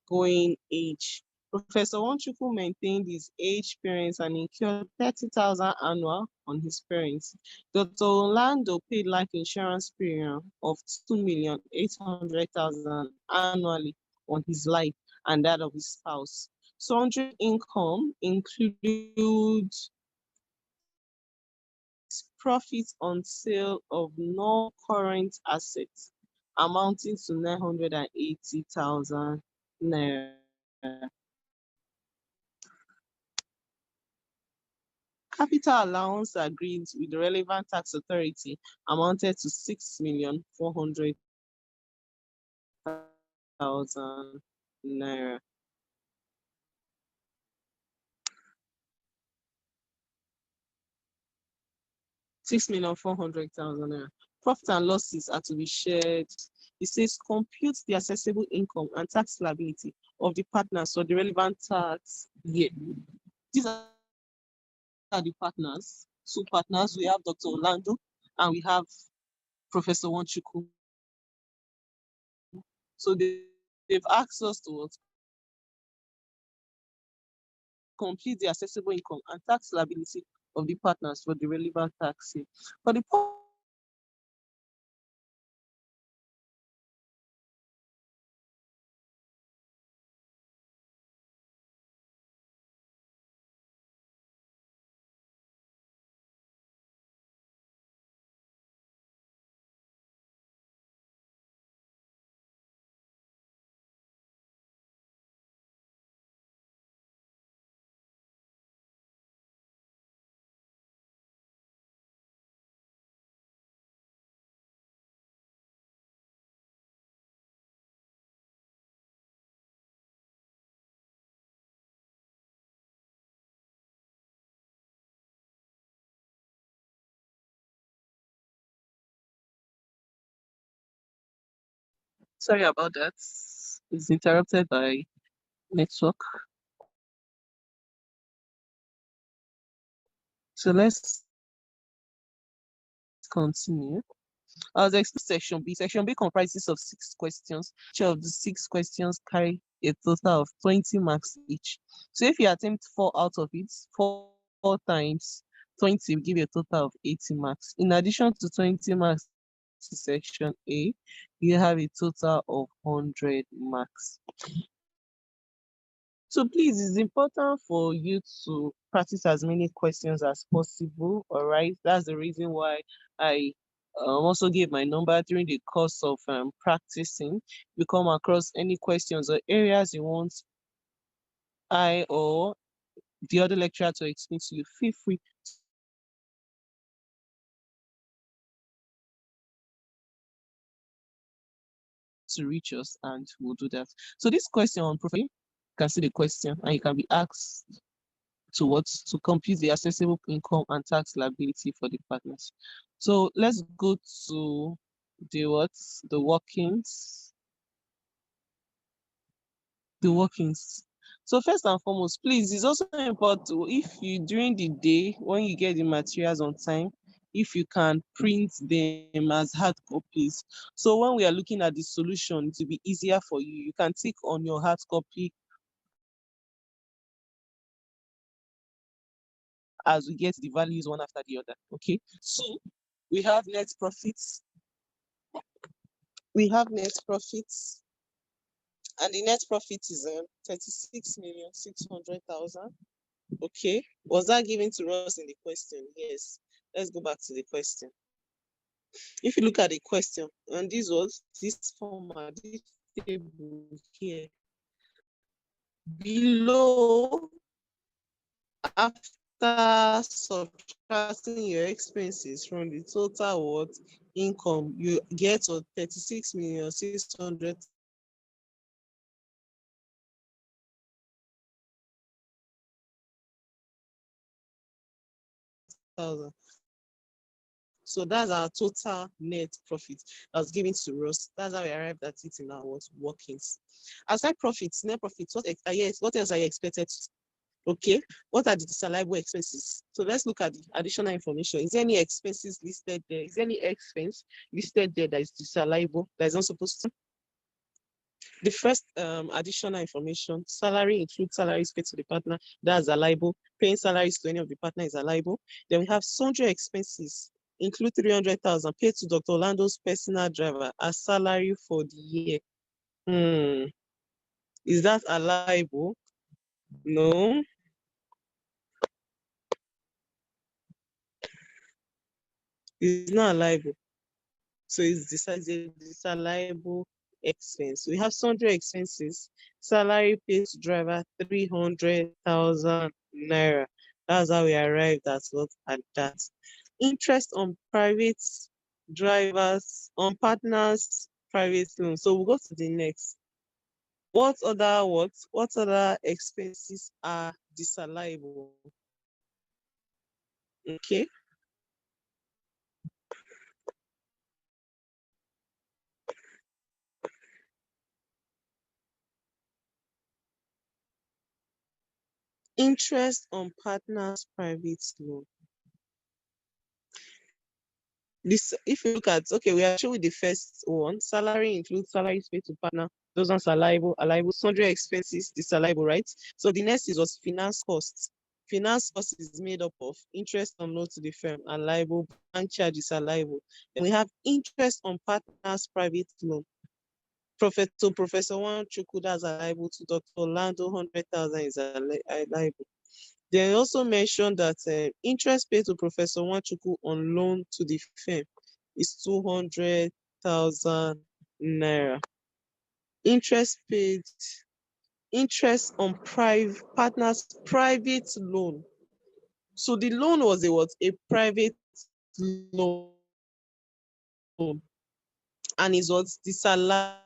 going age. Professor Wanchuku maintained his aged parents and incurred 30,000 annual on his parents. Dr. Orlando paid life insurance premium of 2,800,000 annually on his life and that of his spouse. Sundry income includes profits on sale of non-current assets amounting to 980,000 naira. Capital allowance agreed with the relevant tax authority amounted to 6,400,000 naira. naira. Profit and losses are to be shared. It says compute the accessible income and tax liability of the partners for the relevant tax year. These are the partners. 2 partners. We have Dr. Orlando and we have Professor Wanchuku. So they've asked us to complete the accessible income and tax liability of the partners for the relevant tax year. For the sorry about that. It's interrupted by network. So let's continue. As explained, section B. Section B comprises of 6 questions. Each of the 6 questions carry a total of 20 marks each. So if you attempt 4 out of it, 4 times 20 will give you a total of 80 marks. In addition to 20 marks to section A, you have a total of 100 marks. So please, it's important for you to practice as many questions as possible. All right, that's the reason why I also gave my number during the course of practicing. If you come across any questions or areas you want I or the other lecturer to explain to you, feel free to reach us and we'll do that. So this question on profile, you can see the question and you can be asked to compute the accessible income and tax liability for the partners. So let's go to the workings. The workings. So first and foremost, please, it's also important if you during the day when you get the materials on time, if you can print them as hard copies. So when we are looking at the solution, it will be easier for you. You can tick on your hard copy as we get the values one after the other. Okay, so we have net profits. We have net profits, and the net profit is 36,600,000. Okay, was that given to us in the question? Yes. Let's go back to the question. If you look at the question, and this was this format, this table here, below, after subtracting your expenses from the total what income, you get to 36,600,000. So that's our total net profit that was given to us. That's how we arrived at it in our workings. Aside profits, net profits, what else are you expected to? Okay, what are the disallowable expenses? So let's look at the additional information. Is there any expenses listed there? Is there any expense listed there that is disallowable, that is not supposed to? The first additional information, salary includes salaries paid to the partner, that's allowable. Paying salaries to any of the partner is allowable. Then we have sundry expenses, include 300,000 paid to Dr. Orlando's personal driver as salary for the year. Is that allowable? No. It's not allowable. So it's disallowable expense. We have sundry expenses. Salary paid to driver 300,000 naira. That's how we arrived at what at that. Interest on private drivers, on partners, private loans. So we'll go to the next. What other expenses are disallowable? Okay. Interest on partners' private loan. This, if you look at, okay, we are showing the first one. Salary includes salaries paid to partner. Those ones are allowable. Sundry expenses, disallowable, right? So the next is was finance costs. Finance cost is made up of interest on loan to the firm, allowable. Bank charges are allowable. Then we have interest on partners' private loan. Professor Nwachukwu, that's allowable. To Dr. Orlando, 100,000 is allowable. They also mentioned that interest paid to Professor Nwachukwu on loan to the firm is 200,000 naira. Interest on partners' private loan. So the loan was a private loan, and it was disallowed.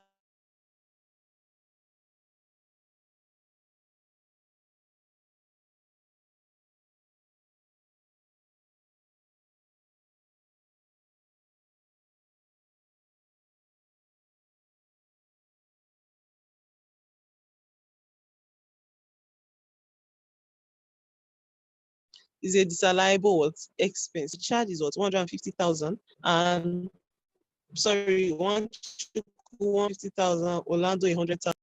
Is a disallowable expense. The charge is 150,000, and sorry, 150,000, Orlando 100,000.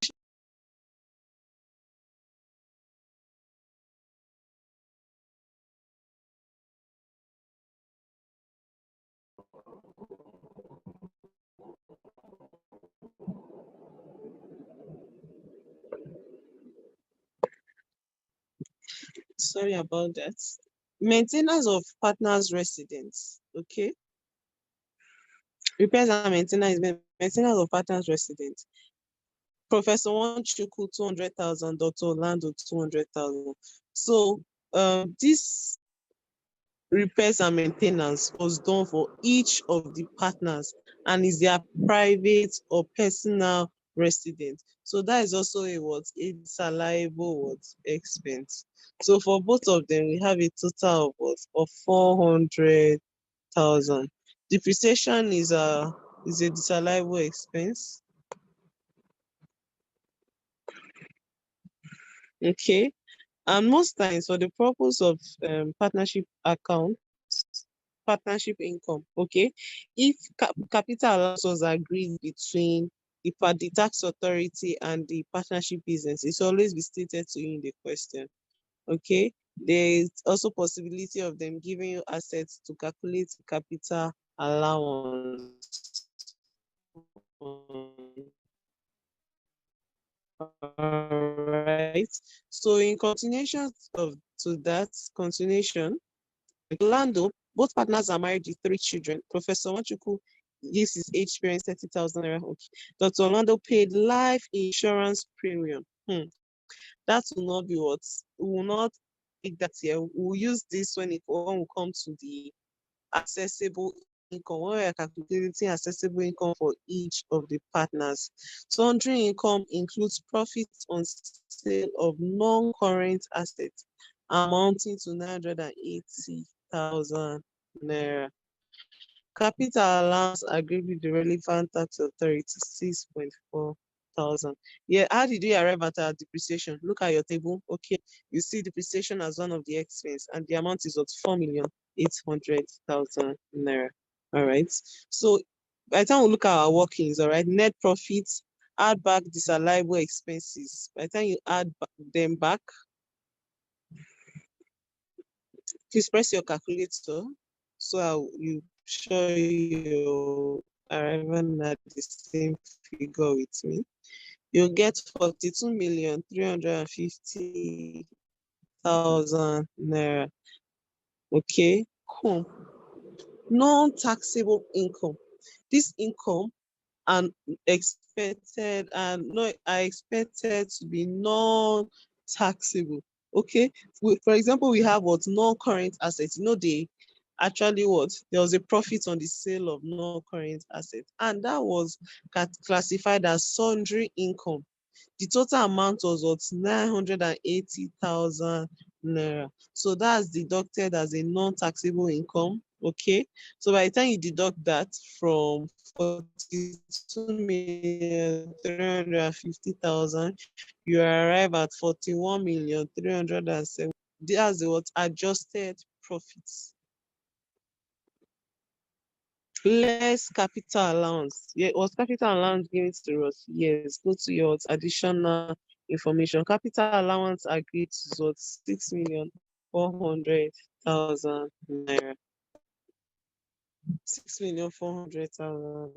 Sorry about that. Maintenance of partners' residence. Okay. Repairs and maintenance of partners' residence. Professor Nwachukwu 200,000, Dr. Orlando 200,000. So this repairs and maintenance was done for each of the partners and is their private or personal residence. So that is also a disallowable expense. So for both of them, we have a total of 400,000. Depreciation is a disallowable expense. Okay. And most times, for the purpose of partnership accounts, partnership income. Okay, if capital allowance was agreed between the tax authority and the partnership business, it's always be stated to you in the question. Okay, there is also possibility of them giving you assets to calculate capital allowance. Alright. So in continuation of to that continuation, Orlando, both partners are married with 3 children. Professor Wanchuku gives his age parents 30,000 naira. Okay. Dr. Orlando paid life insurance premium. That will not be what we will not take that here. We'll use this when we come to the accessible income, when we are calculating accessible income for each of the partners. Sundry income includes profits on sale of non-current assets amounting to 980,000 naira. Capital allowance agreed with the relevant tax authority, 6.4 thousand. Yeah, how did you arrive at our depreciation? Look at your table. Okay, you see depreciation as one of the expense, and the amount is what 4,800,000 naira. All right. So by the time we look at our workings, all right, net profits, add back disallowable expenses. By the time you add them back, please press your calculator so you sure you're arriving at the same figure with me. You'll get 42,350,000 naira. Okay, cool. Non-taxable income. This income and expected and no are expected to be non-taxable. Okay, for example, we have what non-current assets. You know, they actually what there was a profit on the sale of non-current assets, and that was classified as sundry income. The total amount was what 980,000 naira. So that's deducted as a non-taxable income. Okay, so by the time you deduct that from 42,350,000, you arrive at 41,307,000. That's what adjusted profits. Less capital allowance. Yeah, was capital allowance given to us? Yes. Go to your additional information. Capital allowance agreed to what 6,400,000 naira. 6,400,000 naira.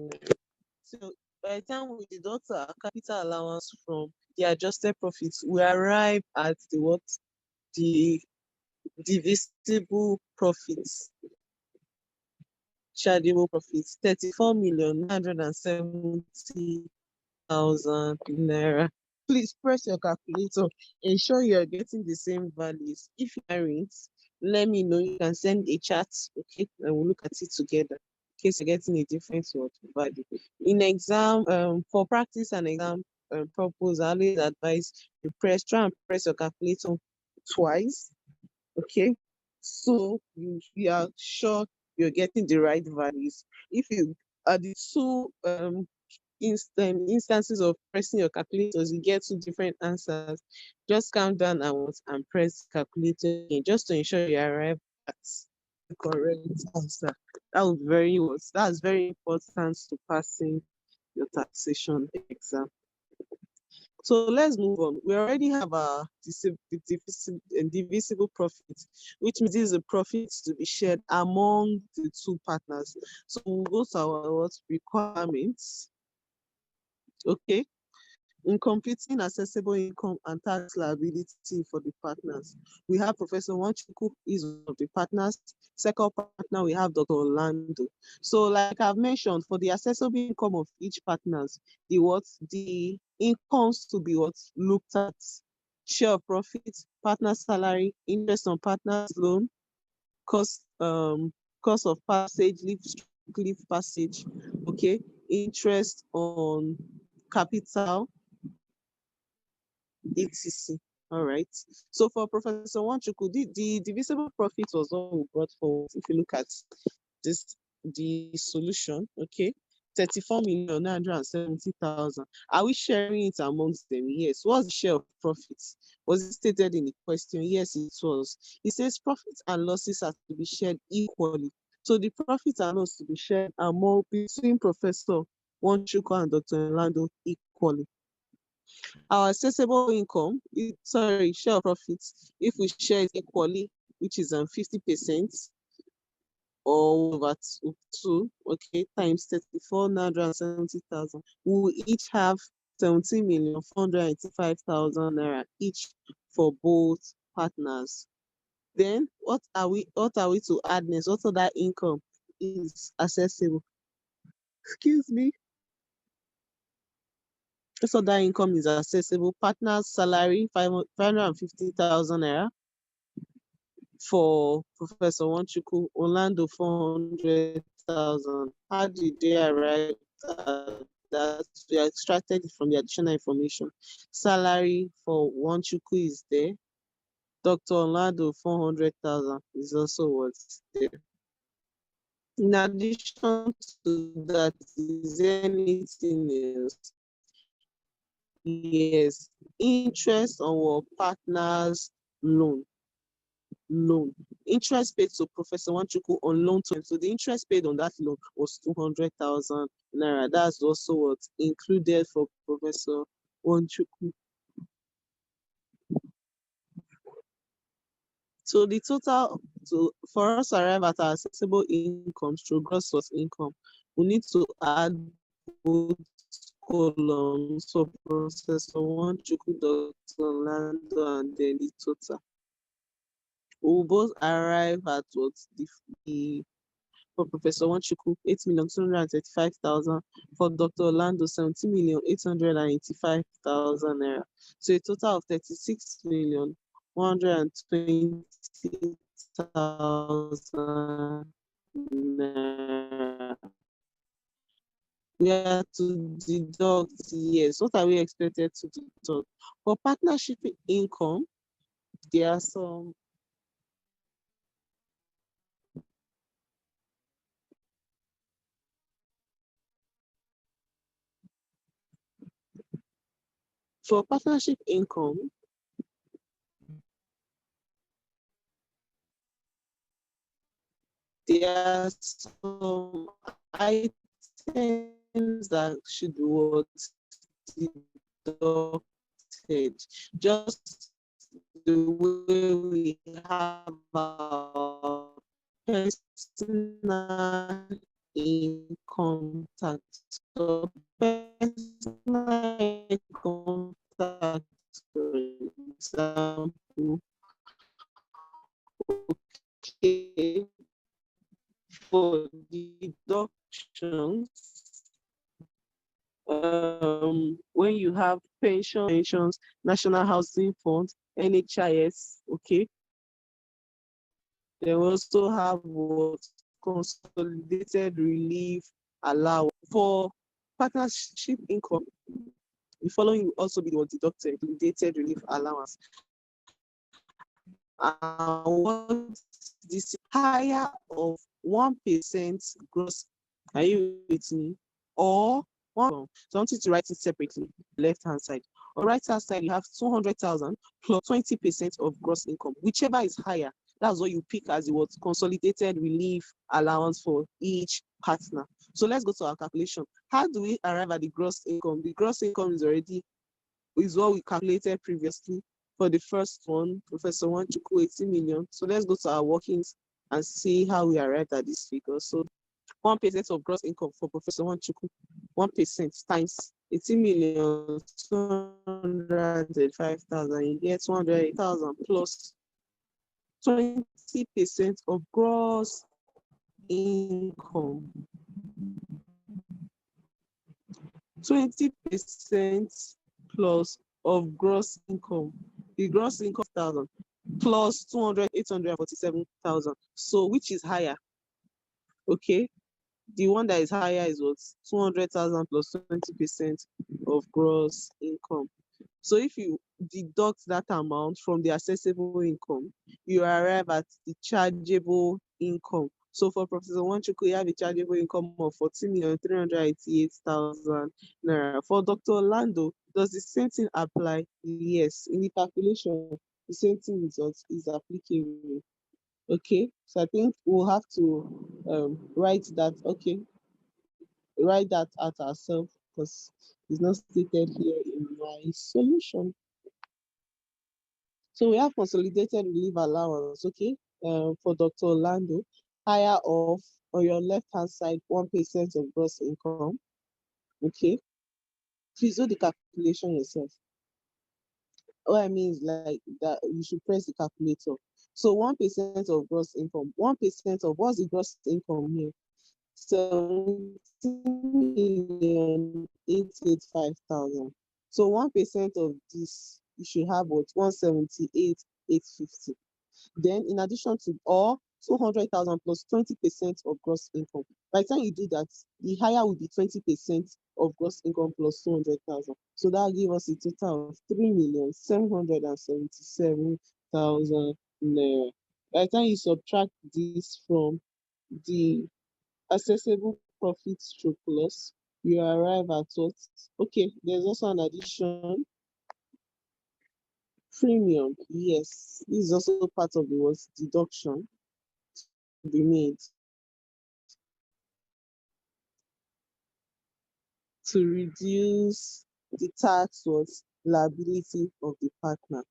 So by the time we deduct our capital allowance from the adjusted profits, we arrive at the what? The divisible profits. Chargeable profits 34,970,000 naira. Please press your calculator. Ensure you are getting the same values. If you aren't, let me know. You can send a chat, okay, and we'll look at it together. In case you're getting a different value. In exam, for practice and exam purpose, I always advise you try and press your calculator twice, okay, so you are sure you're getting the right values. If you are the two instances of pressing your calculators, you get two different answers, just count down and press calculator again, just to ensure you arrive at the correct answer. That's very important to passing your taxation exam. So let's move on. We already have our divisible profit, which means this is a profit to be shared among the two partners. So we'll go to our requirements. Okay. In computing accessible income and tax liability for the partners, we have Professor Wanchuku is one of the partners. Second partner, we have Dr. Orlando. So like I've mentioned, for the accessible income of each partners, the incomes to be looked at: share of profits, partner salary, interest on partner's loan, cost of passage, leave passage, okay, interest on capital, etc. All right. So for Professor Wanchuku, the divisible profit was what we brought forward. If you look at this, the solution, okay, 34,970,000. Are we sharing it amongst them? Yes. What's the share of profits? Was it stated in the question? Yes, it was. It says profits and losses are to be shared equally So the profits and loss to be shared among between Professor Wanchuku and Dr. Orlando equally. Our accessible income, share of profits, if we share it equally, which is 50% or over two, okay, times 34,970,000, we will each have 17,485,000 naira each for both partners. Then what are we to add next? What other income is accessible? Excuse me. What other income is accessible? Partner's salary, 550,000 naira for Professor Wanchuku, Orlando 400,000. How did they arrive at that? We extracted it from the additional information. Salary for Wanchuku is there. Dr. Orlando 400,000 is also what's there. In addition to that, is there anything else? Yes, interest on our partner's loan. Interest paid to Professor Wanchuku on loan to him. So the interest paid on that loan was 200,000 naira. That's also what's included for Professor Wanchuku. So the total for us to arrive at our accessible income through gross source income, we need to add both columns for Professor Wanchuku, Dr. Orlando, and then the total. We will both arrive at what the for Professor Wanchuku, 8,235,000, for Dr. Orlando, 17,885,000 naira. So a total of 36,120,000 naira. We are to deduct, yes. What are we expected to deduct? For partnership income, there are some for partnership income, there are some items that should be what deducted, just the way we have our personal income tax. So personal income tax, for example, okay, for deductions, when you have pensions, National Housing Fund, NHIS, okay. They also have what consolidated relief allowance. For partnership income, the following will also be what deducted, consolidated relief allowance. What this higher of 1% gross, are you with me? Or one, so I want you to write it separately, left hand side. On right hand side, you have 200,000 plus 20% of gross income, whichever is higher. That's what you pick as the consolidated relief allowance for each partner. So let's go to our calculation. How do we arrive at the gross income? The gross income is what we calculated previously. For the first one, Professor Wanchuku, 80 million. So let's go to our workings and see how we arrived at this figure. So 1% of gross income for Professor Wanchuku, 1% times 18,235,000. You get 208,000 plus 20% of gross income. 20% plus of gross income. The gross income 1,000 plus 847,000. So which is higher? Okay. The one that is higher is what? 200,000 plus 20% of gross income. So if you deduct that amount from the accessible income, you arrive at the chargeable income. So for Professor Wanchuku, you have a chargeable income of 14,388,000 naira. For Dr. Orlando, does the same thing apply? Yes. In the calculation, the same thing is applicable. Okay, so I think we'll have to write that. Okay, write that out ourselves because it's not stated here in my solution. So we have consolidated relief allowance, okay, for Dr. Orlando, higher of on your left-hand side, 1% of gross income, okay. Please do the calculation yourself. What I mean is like that you should press the calculator. So 1% of gross income, 1% of what's the gross income here? 17,885,000. So 1% of this, you should have what? 178,850. Then in addition to all 200,000 plus 20% of gross income. By the time you do that, the higher will be 20% of gross income plus 200,000. So that will give us a total of 3,777,000 naira. By the time you subtract this from the accessible profit stroke loss, you arrive at what? Okay, there's also an addition. Premium, yes, this is also part of the was deduction to be made to reduce the tax was liability of the partner.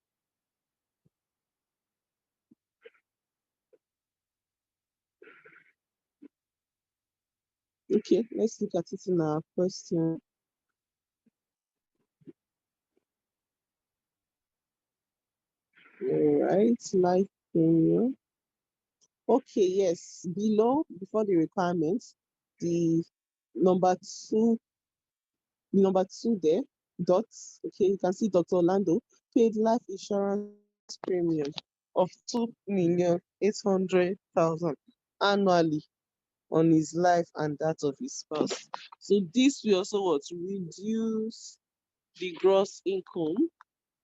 Okay, let's look at it in our question. All right, life premium. Okay, yes, below, before the requirements, the number two, there, dots, okay, you can see Dr. Orlando paid life insurance premium of 2,800,000 annually on his life and that of his spouse. So this will also what reduce the gross income,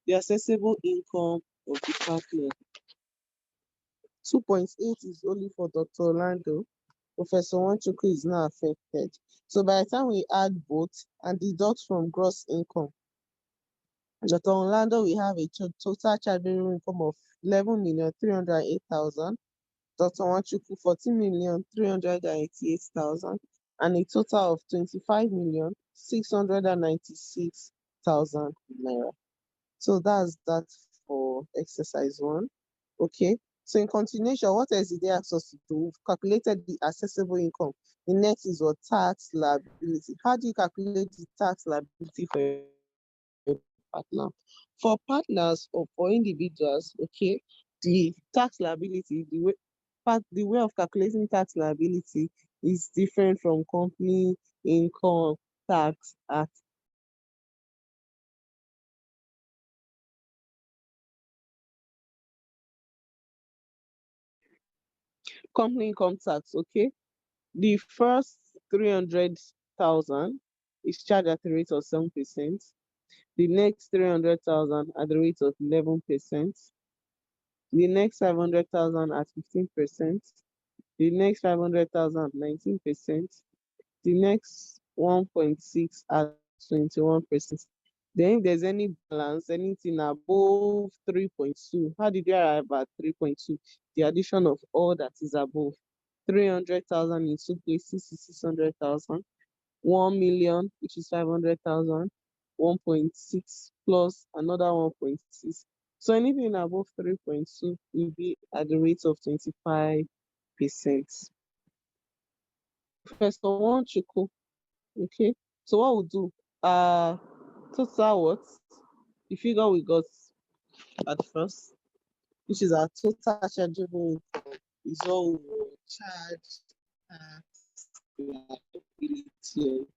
the accessible income of the partner. 2.8 is only for Dr. Orlando. Professor Wanchuku is not affected. So by the time we add both and deduct from gross income, Dr. Orlando will have a total chargeable income of 11,308,000. Dr. Wanchuku 14,388,000 and a total of 25,696,000 naira. So that's that for exercise 1. Okay. So in continuation, what else did they ask us to do? We've calculated the accessible income. The next is what tax liability. How do you calculate the tax liability for your partner? For partners or for individuals, okay, the tax liability, the way of calculating tax liability is different from company income tax act. Company income tax, okay. The first 300,000 is charged at the rate of 7%. The next 300,000 at the rate of 11%. The next 500,000 at 15%. The next 500,000 at 19%. The next 1.6 at 21%. Then if there's any balance, anything above 3.2, how did you arrive at 3.2? The addition of all that is above. 300,000 in 2 places is 600,000. 1 million, which is 500,000. 1.6 plus another 1.6. So anything above 3.2 will be at the rate of 25%. Professor Wanchuku, okay. So what we'll do, total what? The figure we got at first, which is our total chargeable income, is what we will charge tax liability.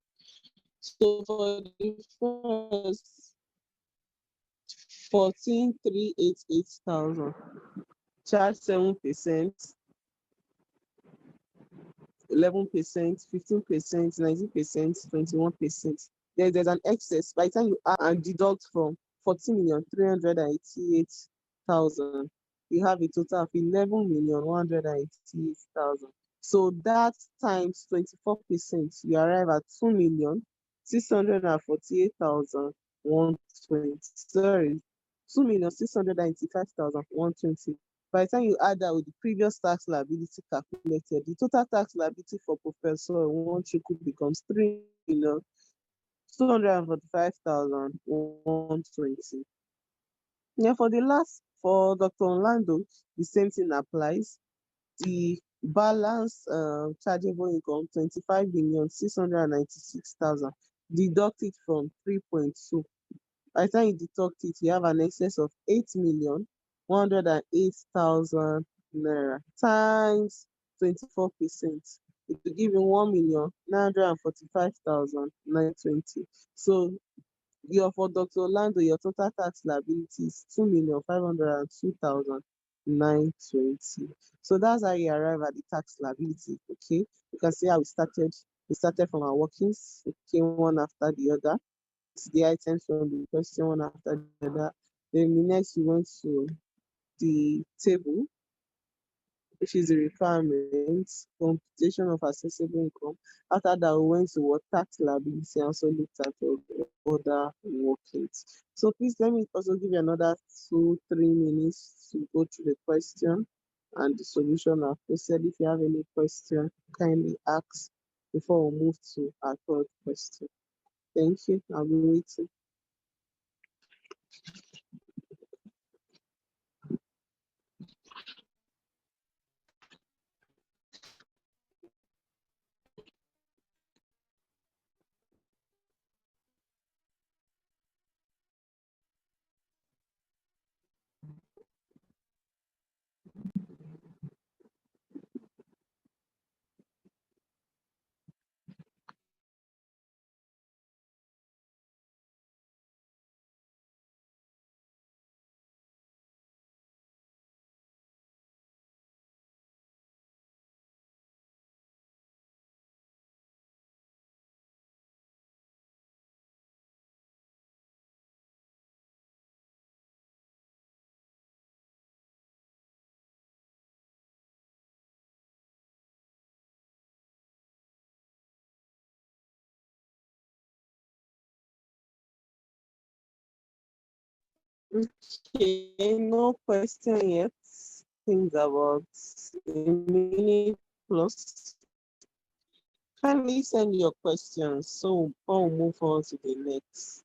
So for the first 14,388,000, charge 7%, 11%, 15%, 19%, 21%. There's an excess. By the time you add and deduct from 14,388,000, you have a total of 11,188,000. So that times 24%, you arrive at 2,648,120. Sorry, 2,695,120. By the time you add that with the previous tax liability calculated, the total tax liability for Professor Nwachukwu becomes 3,245,120. Yeah, for Dr. Orlando, the same thing applies. The balance chargeable income 25,696,000. Deduct it from 3.2. By the time you deduct it, you have an excess of 8,108,000 naira times 24%. It will give you 1,945,920. So for Dr. Orlando, your total tax liability is 2,502,920. So that's how you arrive at the tax liability. Okay, you can see how we started. We started from our workings, we came one after the other. The items from the question one after the other. Then the next we went to the table, which is the requirements, computation of accessible income. After that, we went to what tax liability and also looked at other workings. So please let me also give you another 2-3 minutes to go through the question and the solution I've posted. If you have any question, kindly ask before we move to our third question. Thank you. I'll be waiting. Okay, no question yet. Things about a minute plus. Kindly send your questions so we'll move on to the next.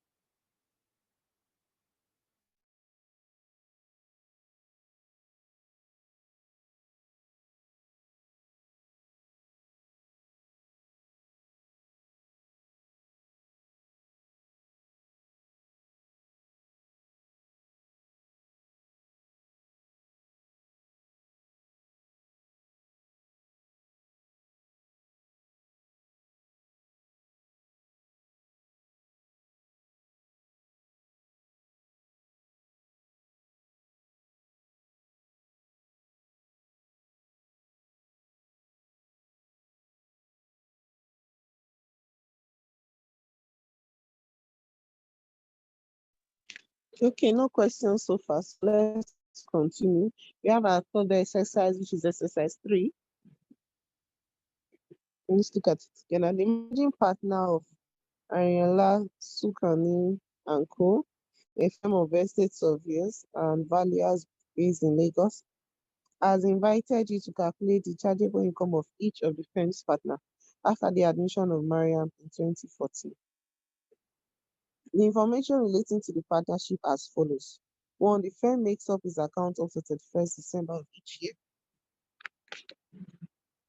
Okay, no questions so far. So let's continue. We have our third exercise, which is exercise 3. Let's look at it together. The managing partner of Ariola Sukani and Co., a firm of estate surveyors and valuers based in Lagos, has invited you to calculate the chargeable income of each of the firm's partner after the admission of Mariam in 2014. The information relating to the partnership as follows. 1, the firm makes up its account up to 31st December of each year.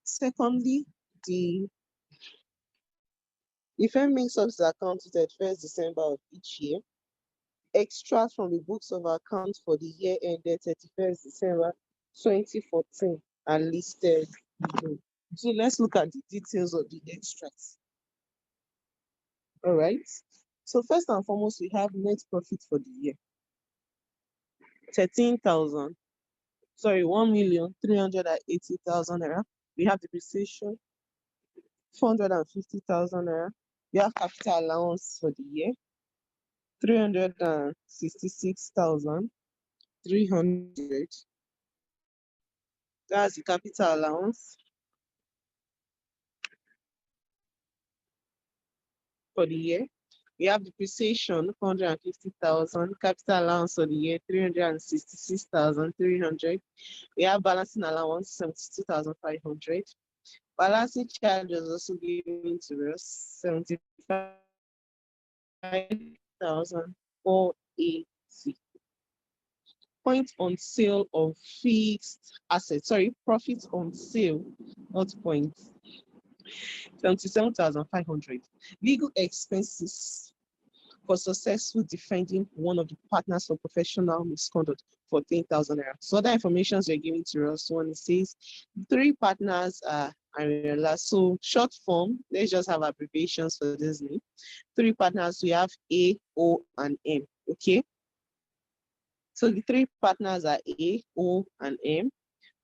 Secondly, the firm makes up its account to 31st December of each year. Extracts from the books of accounts for the year ended 31st December 2014 are listed below. So let's look at the details of the extracts. All right. So first and foremost, we have net profit for the year. 1,380,000 naira. We have depreciation, 450,000 naira. We have capital allowance for the year, 366,300. That's the capital allowance for the year. We have depreciation, 450,000. Capital allowance for the year, 366,300. We have balancing allowance, 72,500. Balancing charge was also given to us, 75,480. Point on sale of fixed assets, sorry, profits on sale, not points, 77,500. Legal expenses for successful defending one of the partners for professional misconduct, 14,000 naira. So other information they're giving to us, one says 3 partners are Ariella. So short form, let's just have abbreviations for this name. 3 partners, we have A, O, and M. Okay. So the 3 partners are A, O, and M.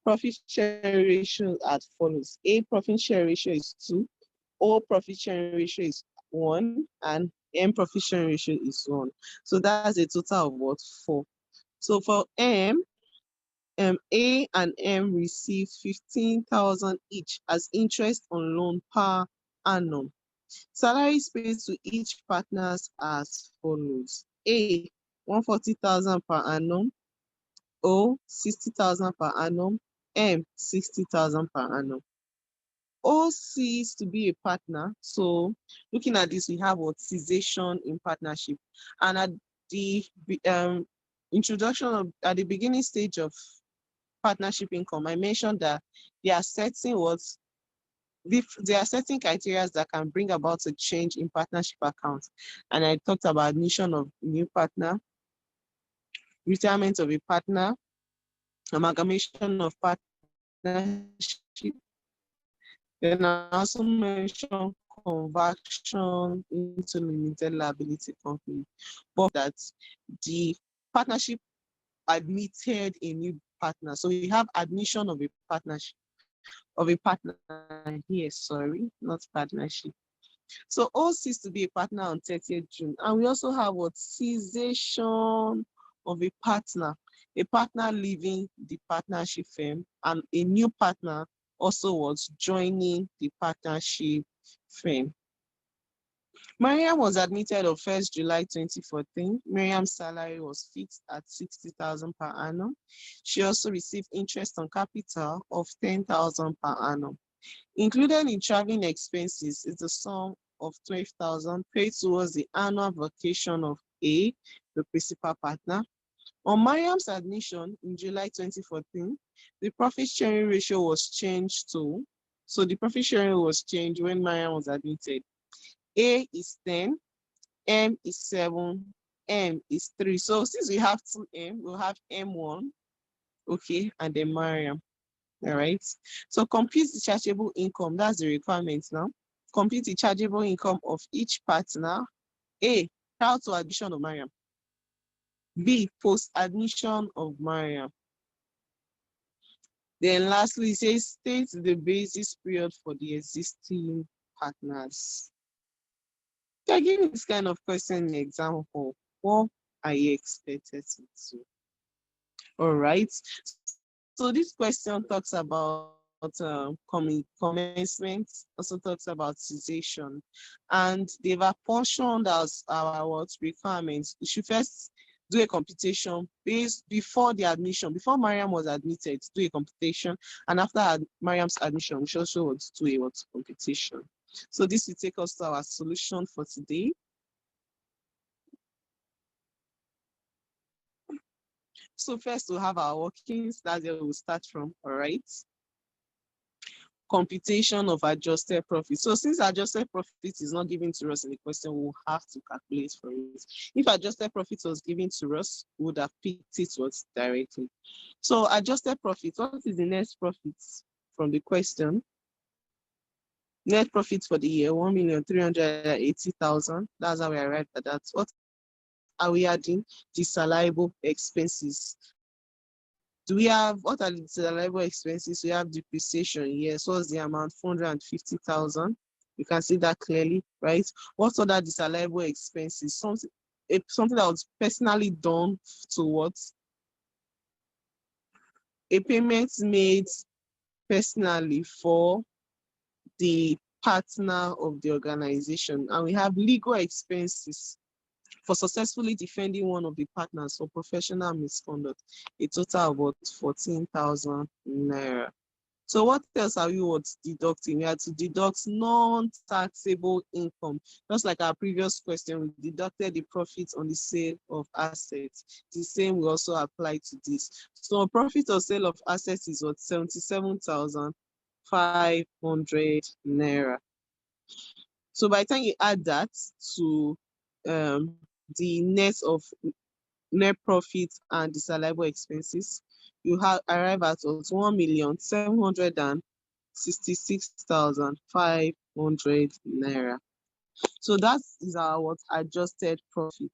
Profit sharing ratio as follows. A profit sharing ratio is 2, O profit sharing ratio is 1, and M profit sharing ratio is 1. So that's a total of what? 4. So for M, A and M receive 15,000 each as interest on loan per annum. Salaries paid to each partners as follows. A, 140,000 per annum. O, 60,000 per annum. M, 60,000 per annum. O ceased to be a partner. So looking at this, we have what? Cessation in partnership. And at the introduction of, at the beginning stage of partnership income, I mentioned that there are certain criteria that can bring about a change in partnership accounts. And I talked about admission of new partner, retirement of a partner, amalgamation of partnership. Then I also mentioned conversion into limited liability company, but that the partnership admitted a new partner. So we have admission of a partnership, of a partner here, sorry, not partnership. So O ceased to be a partner on 30th June. And we also have what? Cessation of a partner leaving the partnership firm, and a new partner also was joining the partnership firm. Mariam was admitted on 1st July 2014. Mariam's salary was fixed at 60,000 per annum. She also received interest on capital of 10,000 per annum. Included in traveling expenses is the sum of 12,000 paid towards the annual vacation of A, the principal partner. On Mariam's admission in July 2014, the profit sharing ratio was changed to, so the profit sharing was changed when Mariam was admitted. A is 10, M is 7, M is 3. So since we have 2M, we'll have M1, okay, and then Mariam. All right. So compute the chargeable income. That's the requirement now. Compute the chargeable income of each partner. A, prior to admission of Mariam. B, post admission of Mariam. Then lastly, it says state the basis period for the existing partners. So I give you this kind of question in example. What are you expected to do? All right. So this question talks about commencement, also talks about cessation, and they've apportioned as our requirements. We should first do a computation based before the admission, before Mariam was admitted, do a computation, and after Mariam's admission, we should also want to do a computation. So this will take us to our solution for today. So first we'll have our workings, that's where we'll start from, all right? Computation of adjusted profit. So since adjusted profit is not given to us in the question, we'll have to calculate for it. If adjusted profit was given to us, we would have picked it directly. So adjusted profit, what is the net profit from the question? Net profit for the year, 1,380,000. That's how we arrived at that. What are we adding? Disallowable expenses. Do we have, what are the disallowable expenses? We have depreciation. Yes, what's the amount? 450,000. You can see that clearly, right? What other disallowable expenses? Something that was personally done towards a payment made personally for the partner of the organization, and we have legal expenses for successfully defending one of the partners for professional misconduct, a total of about 14,000 naira. So what else are we deducting? We had to deduct non-taxable income. Just like our previous question, we deducted the profits on the sale of assets. The same will also apply to this. So profit of sale of assets is what, 77,500 naira. So by the time you add that to the net profit and disallowable expenses, you arrive at 1,766,500 naira. So that is our adjusted profit.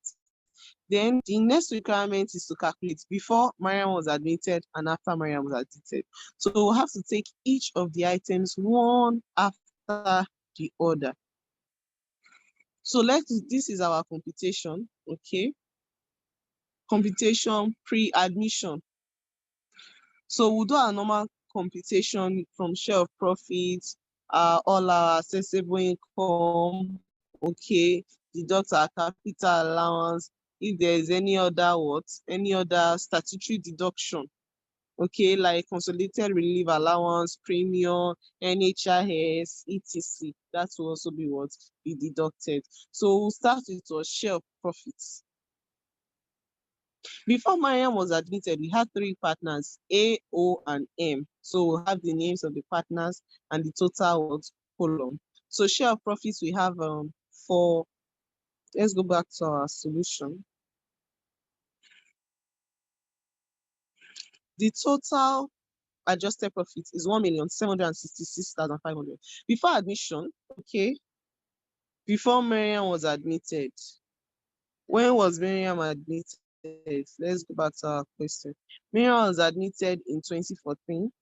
Then the next requirement is to calculate before Mariam was admitted and after Mariam was admitted. So we'll have to take each of the items one after the other. So this is our computation, okay? Computation pre-admission. So we'll do our normal computation from share of profits, all our accessible income, okay, deduct our capital allowance, if there is any other statutory deduction, okay, like consolidated relief allowance, premium, NHIS, etc. That will also be deducted. So we'll start with our share of profits. Before Mariam was admitted, we had 3 partners, A, O, and M. So we'll have the names of the partners and the total column. So share of profits, we have let's go back to our solution. The total adjusted profit is 1,766,500. Before admission, okay, before Mariam was admitted, when was Mariam admitted? Let's go back to our question. Mariam was admitted in 2014,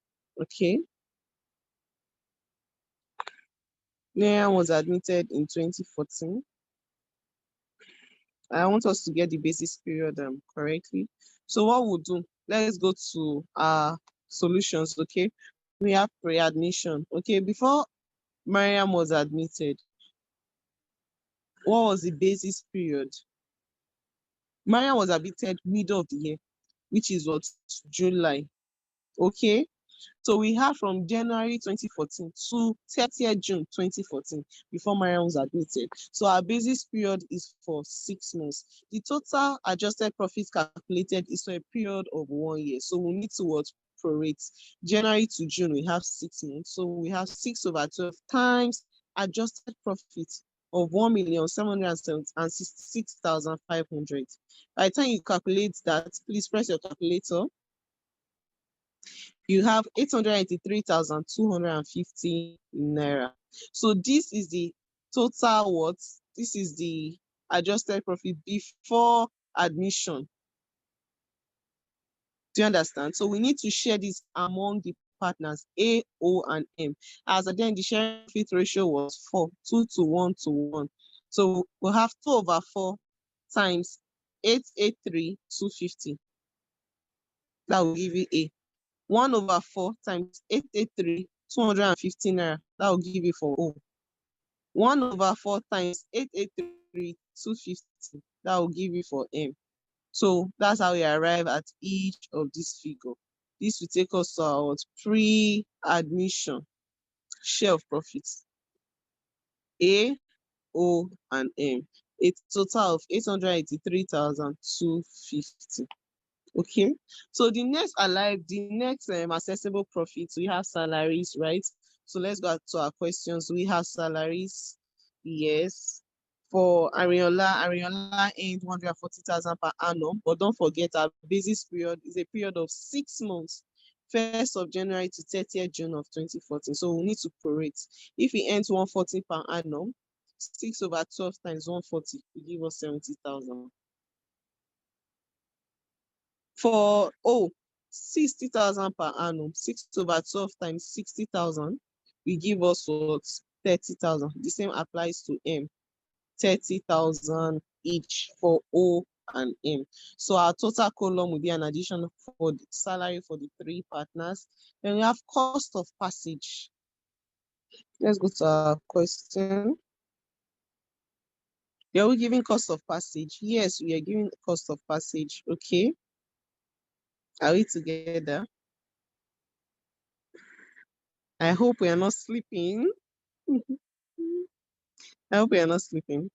okay. Mariam was admitted in 2014. I want us to get the basis period correctly. So what we'll do, let's go to our solutions, okay. We have pre-admission, okay. Before Mariam was admitted, what was the basis period? Mariam was admitted middle of the year, which is July, okay. So we have from January 2014 to 30th June 2014 before Mariam was admitted. So our basis period is for 6 months. The total adjusted profit calculated is for a period of 1 year. So we need to prorate. January to June, we have 6 months. So we have 6/12 times adjusted profit of 1,766,500. By the time you calculate that, please press your calculator. You have 883,250 naira. So this is the total this is the adjusted profit before admission. Do you understand? So we need to share this among the partners A, O, and M. As again, the share profit ratio was 2 to 1 to 1. So we'll have 2/4 times 883,250. That will give you A. 1/4 times 883,250 naira. That will give you for O. 1/4 times 883,250. That will give you for M. So that's how we arrive at each of these figures. This will take us to our pre-admission share of profits. A, O, and M. A total of 883,250. Okay, so the next accessible profits, we have salaries, right? So let's go to our questions. We have salaries, yes. For Ariola earned 140,000 per annum, but don't forget our basis period is a period of 6 months, 1st of January to 30th June of 2014. So we need to prorate. If he earns 140 per annum, 6/12 times 140 will give us 70,000. For 60,000 per annum, 6/12 times 60,000 will give us 30,000. The same applies to M, 30,000 each for O and M. So our total column will be an addition for the salary for the 3 partners. Then we have cost of passage. Let's go to our question. Are we giving cost of passage? Yes, we are giving cost of passage. Okay. Are we together? I hope we are not sleeping. I hope we are not sleeping.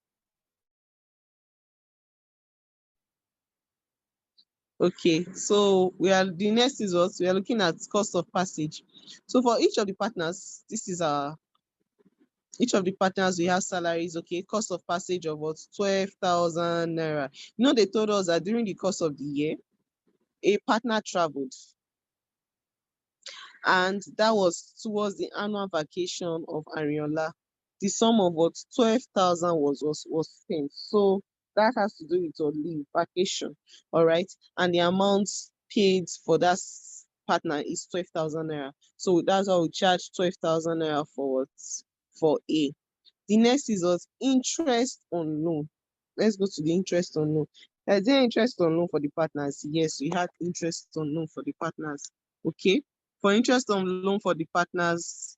Okay, so the next is what we are looking at cost of passage. So for each of the partners, each of the partners we have salaries. Okay, cost of passage of what 12,000 naira. You know, they told us that during the course of the year, a partner traveled, and that was towards the annual vacation of Ariola. The sum of what 12,000 was spent. So that has to do with your leave, vacation, all right? And the amount paid for that partner is 12,000 naira. So that's why we charge 12,000 naira for A. The next is what interest on loan. Let's go to the interest on loan. Is there interest on loan for the partners? Yes, we had interest on loan for the partners. Okay. For interest on loan for the partners,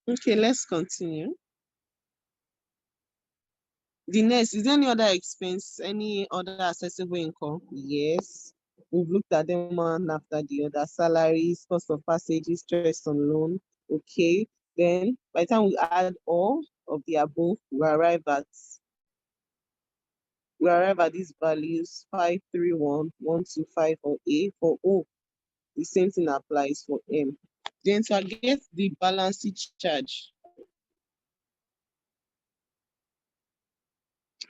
okay, let's continue. The next, is there any other expense, any other accessible income? Yes. We've looked at them one after the other. Salaries, cost of passage, interest on loan. Okay. Then by the time we add all of the above, we arrive at these values 531,125 for A. For O, the same thing applies for M. Then to get the balancing charge,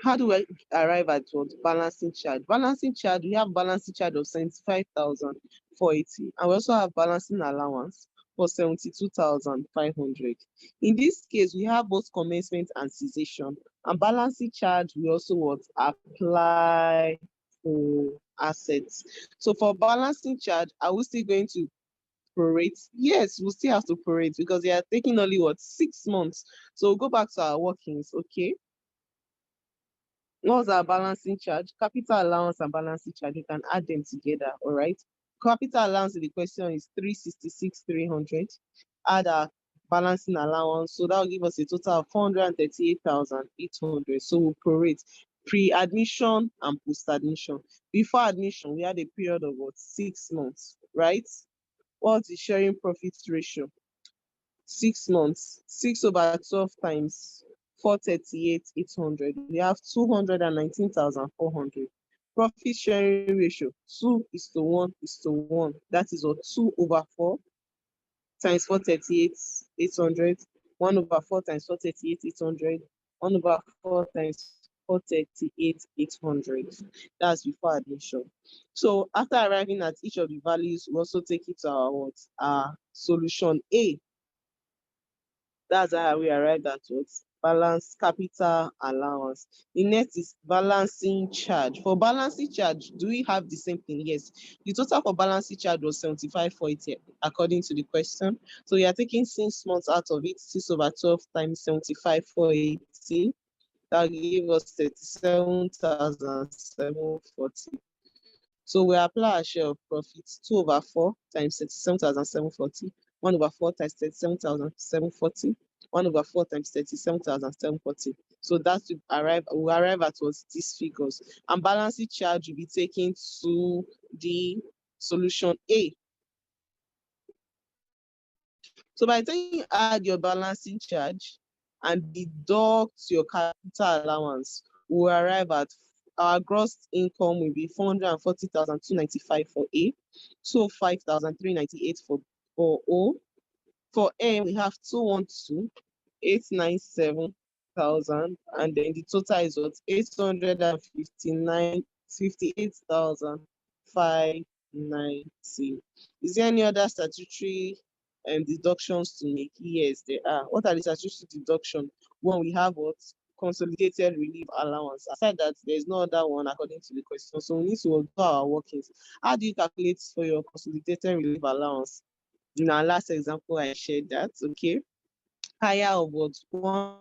how do I arrive at what balancing charge? Balancing charge, we have balancing charge of 75,480, and we also have balancing allowance for 72,500. In this case, we have both commencement and cessation, and balancing charge we also what apply for assets. So for balancing charge, are we still going to prorate? Yes, we'll still have to prorate because they are taking only what 6 months. So we'll go back to our workings. Okay. What's our balancing charge? Capital allowance and balancing charge, you can add them together, all right? Capital allowance in the question is 366,300. Add our balancing allowance, so that will give us a total of 438,800. So we'll prorate pre-admission and post-admission. Before admission, we had a period of what 6 months, right? What's the sharing profit ratio? 6 months, 6 over 12 times 438,800. We have 219,400. Profit sharing ratio 2:1:1. That is what 2 over 4 times 438,800. 1 over 4 times 438,800. 1 over 4 times 438,800. That's before admission. So after arriving at each of the values, we also take it to our solution A. That's how we arrived at what? Balance capital allowance. The next is balancing charge. For balancing charge, do we have the same thing? Yes. The total for balancing charge was 75,480 according to the question. So we are taking 6 months out of it, 6 over 12 times 75,480. That will give us 37,740. So we apply our share of profits 2 over 4 times 37,740. 1 over 4 times 37,740. 1 over 4 times 37,740. So that will arrive at what these figures. And balancing charge will be taken to the solution A. So by the time you add your balancing charge and deduct your capital allowance, we'll arrive at our gross income will be 440,295 for A, 205,398 for O. For M, we have 212,897,000, and then the total is what 859,000 58,590. Is there any other statutory deductions to make? Yes, there are. What are the statutory deductions when we have what? Consolidated relief allowance. Aside that, there's no other one according to the question. So we need to do our workings. How do you calculate for your consolidated relief allowance? In our last example, I shared that. Okay. Higher of what? 1%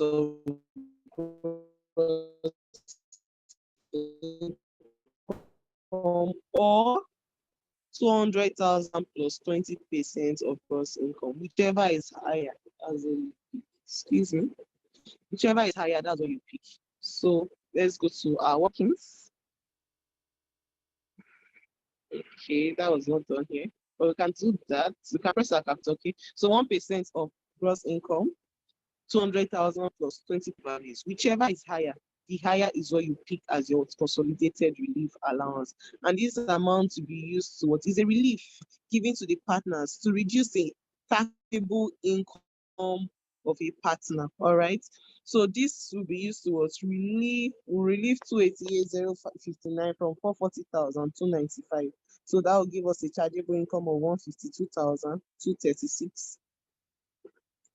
of or 200,000 plus 20% of gross income, whichever is higher. Excuse me, whichever is higher, that's what you pick. So let's go to our workings. Okay, that was not done here, but we can do that. We can press our capital. Okay, so 1% of gross income, 200,000 plus 20 values, whichever is higher. The higher is what you pick as your consolidated relief allowance. And this amount to be used to what is a relief given to the partners to reduce the taxable income of a partner. All right. So this will be used towards relief 288,059 from 440,295. So that will give us a chargeable income of 152,236.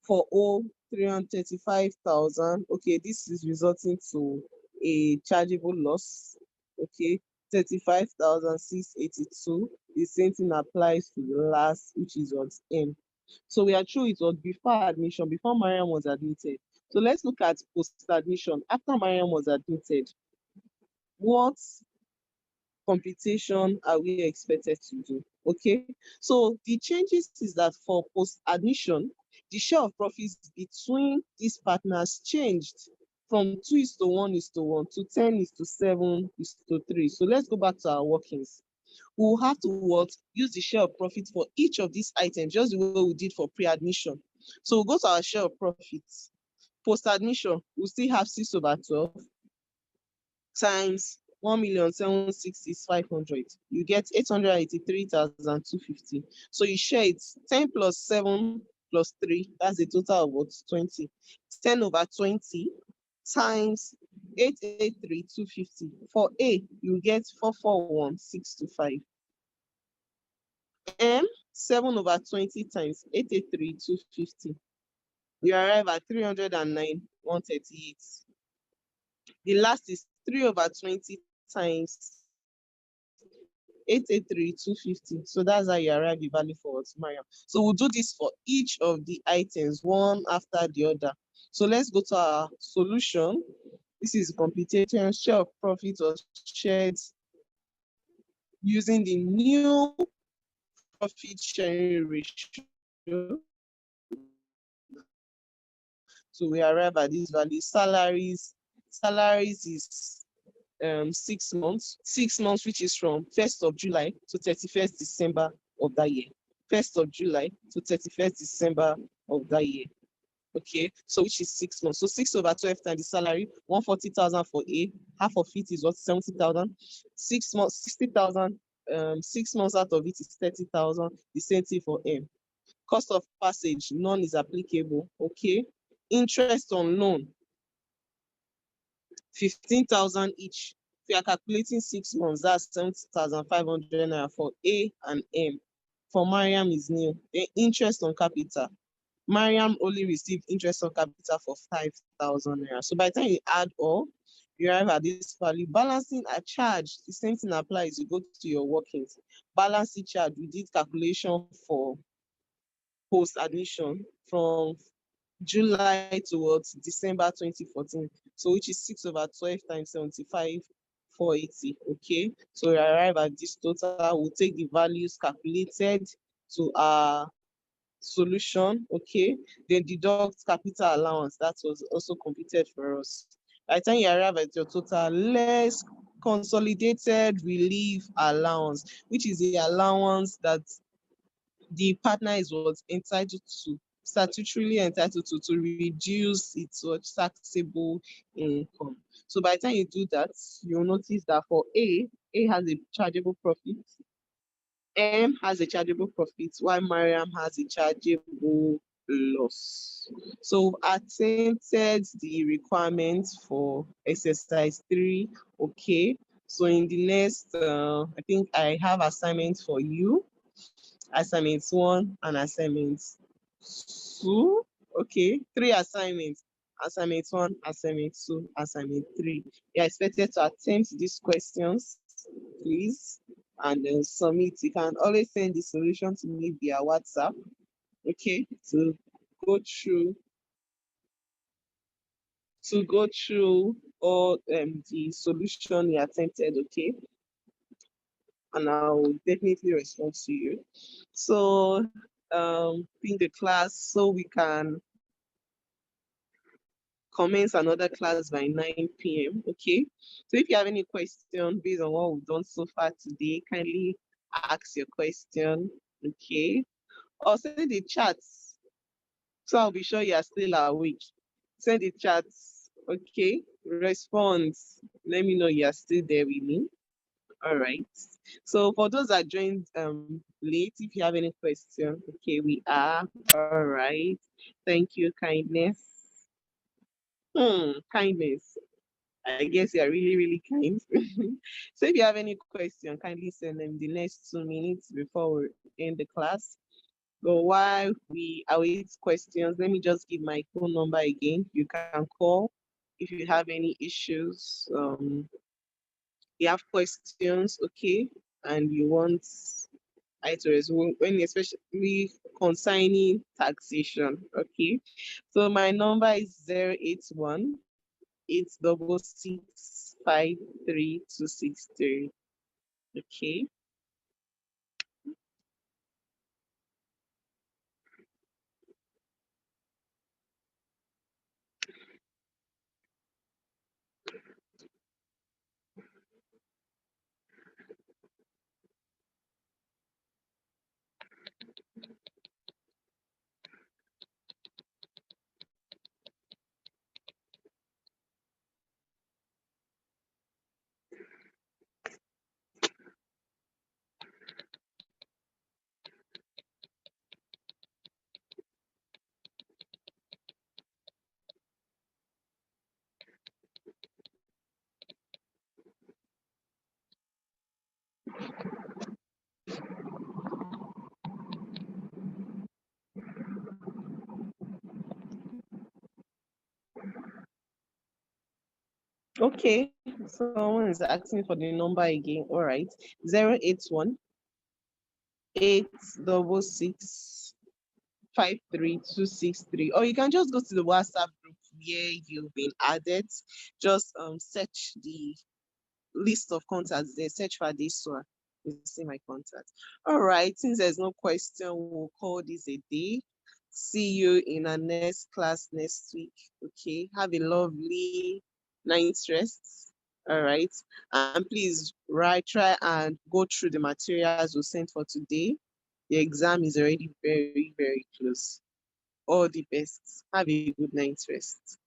For all 335,000. Okay, this is resulting to a chargeable loss. Okay, 35,682. The same thing applies to the last, which is on M. So we are true it was before admission, before Mariam was admitted. So let's look at post-admission. After Mariam was admitted, what computation are we expected to do? Okay, so the changes is that for post-admission, the share of profits between these partners changed from 2:1:1 to 10:7:3. So let's go back to our workings. We'll have to use the share of profit for each of these items, just the way we did for pre-admission. So we'll go to our share of profits. Post-admission, we'll still have 6/12 times 1,760,500. You get 883,250. So you share it 10 plus 7 plus 3. That's a total of what? 20. 10/20 times 883,250. For A, you get 441,625. M, 7/20 times 883,250. You arrive at 309,138. The last is 3/20 times 883,250. So that's how you arrive the value for Mariam. So we'll do this for each of the items, one after the other. So let's go to our solution. This is computation. Share of profit was shared using the new profit sharing ratio. So we arrive at this value. Salaries is 6 months. 6 months, which is from 1st of July to 31st December of that year. 1st of July to 31st December of that year. Okay, so which is 6 months. So 6/12 times the salary, 140,000 for A. Half of it is what? 70,000. 6 months, 60,000. 6 months out of it is 30,000. The same thing for M. Cost of passage, none is applicable. Okay. Interest on loan, 15,000 each. If you are calculating 6 months, that's 70,500 naira for A and M. For Mariam is new. The interest on capital. Mariam only received interest on capital for 5,000 naira. So by the time you add all, you arrive at this value. Balancing a charge, the same thing applies. You go to your workings. Balancing charge, we did calculation for post-admission from July towards December 2014. So which is 6/12 times 75,480. Okay. So we arrive at this total. We'll take the values calculated to our solution. Okay. Then deduct capital allowance. That was also computed for us. By the time you arrive at your total, less consolidated relief allowance, which is the allowance that the partner is what's entitled to, statutorily entitled to reduce its taxable income. So by the time you do that, you'll notice that for A has a chargeable profit, M has a chargeable profit, while Mariam has a chargeable loss. So attempted the requirements for exercise 3. Okay. So in the next, I think I have assignments for you. Assignment 1 and assignment 2. Okay, 3 assignments. Assignment 1, assignment 2, assignment 3. You are expected to attempt these questions, please, and then submit. You can always send the solution to me via WhatsApp. Okay, to go through all the solution you attempted. Okay, and I'll definitely respond to you. So in the class so we can commence another class by 9 p.m. Okay. So if you have any question based on what we've done so far today, kindly ask your question. Okay. Or send the chats. So I'll be sure you are still awake. Send the chats. Okay. Respond. Let me know you are still there with me. All right. So for those that joined late, if you have any question, okay, we are. All right. Thank you, kindness. Kindness. I guess you are really, really kind. So if you have any question, kindly send them the next 2 minutes before we end the class. But while we await questions, let me just give my phone number again. You can call if you have any issues. You have questions, okay, and you want items when especially concerning taxation, okay. So my number is 081 866 53263. Okay. Okay, someone is asking for the number again. All right, 081 866 53263. Or you can just go to the WhatsApp group where you've been added. Just search the list of contacts there, search for this one. You see my contact. All right, since there's no question, we'll call this a day. See you in our next class next week. Okay, have a lovely night's rest. All right, and please try and go through the materials we sent for today. The exam is already very, very close. All the best. Have a good night's rest.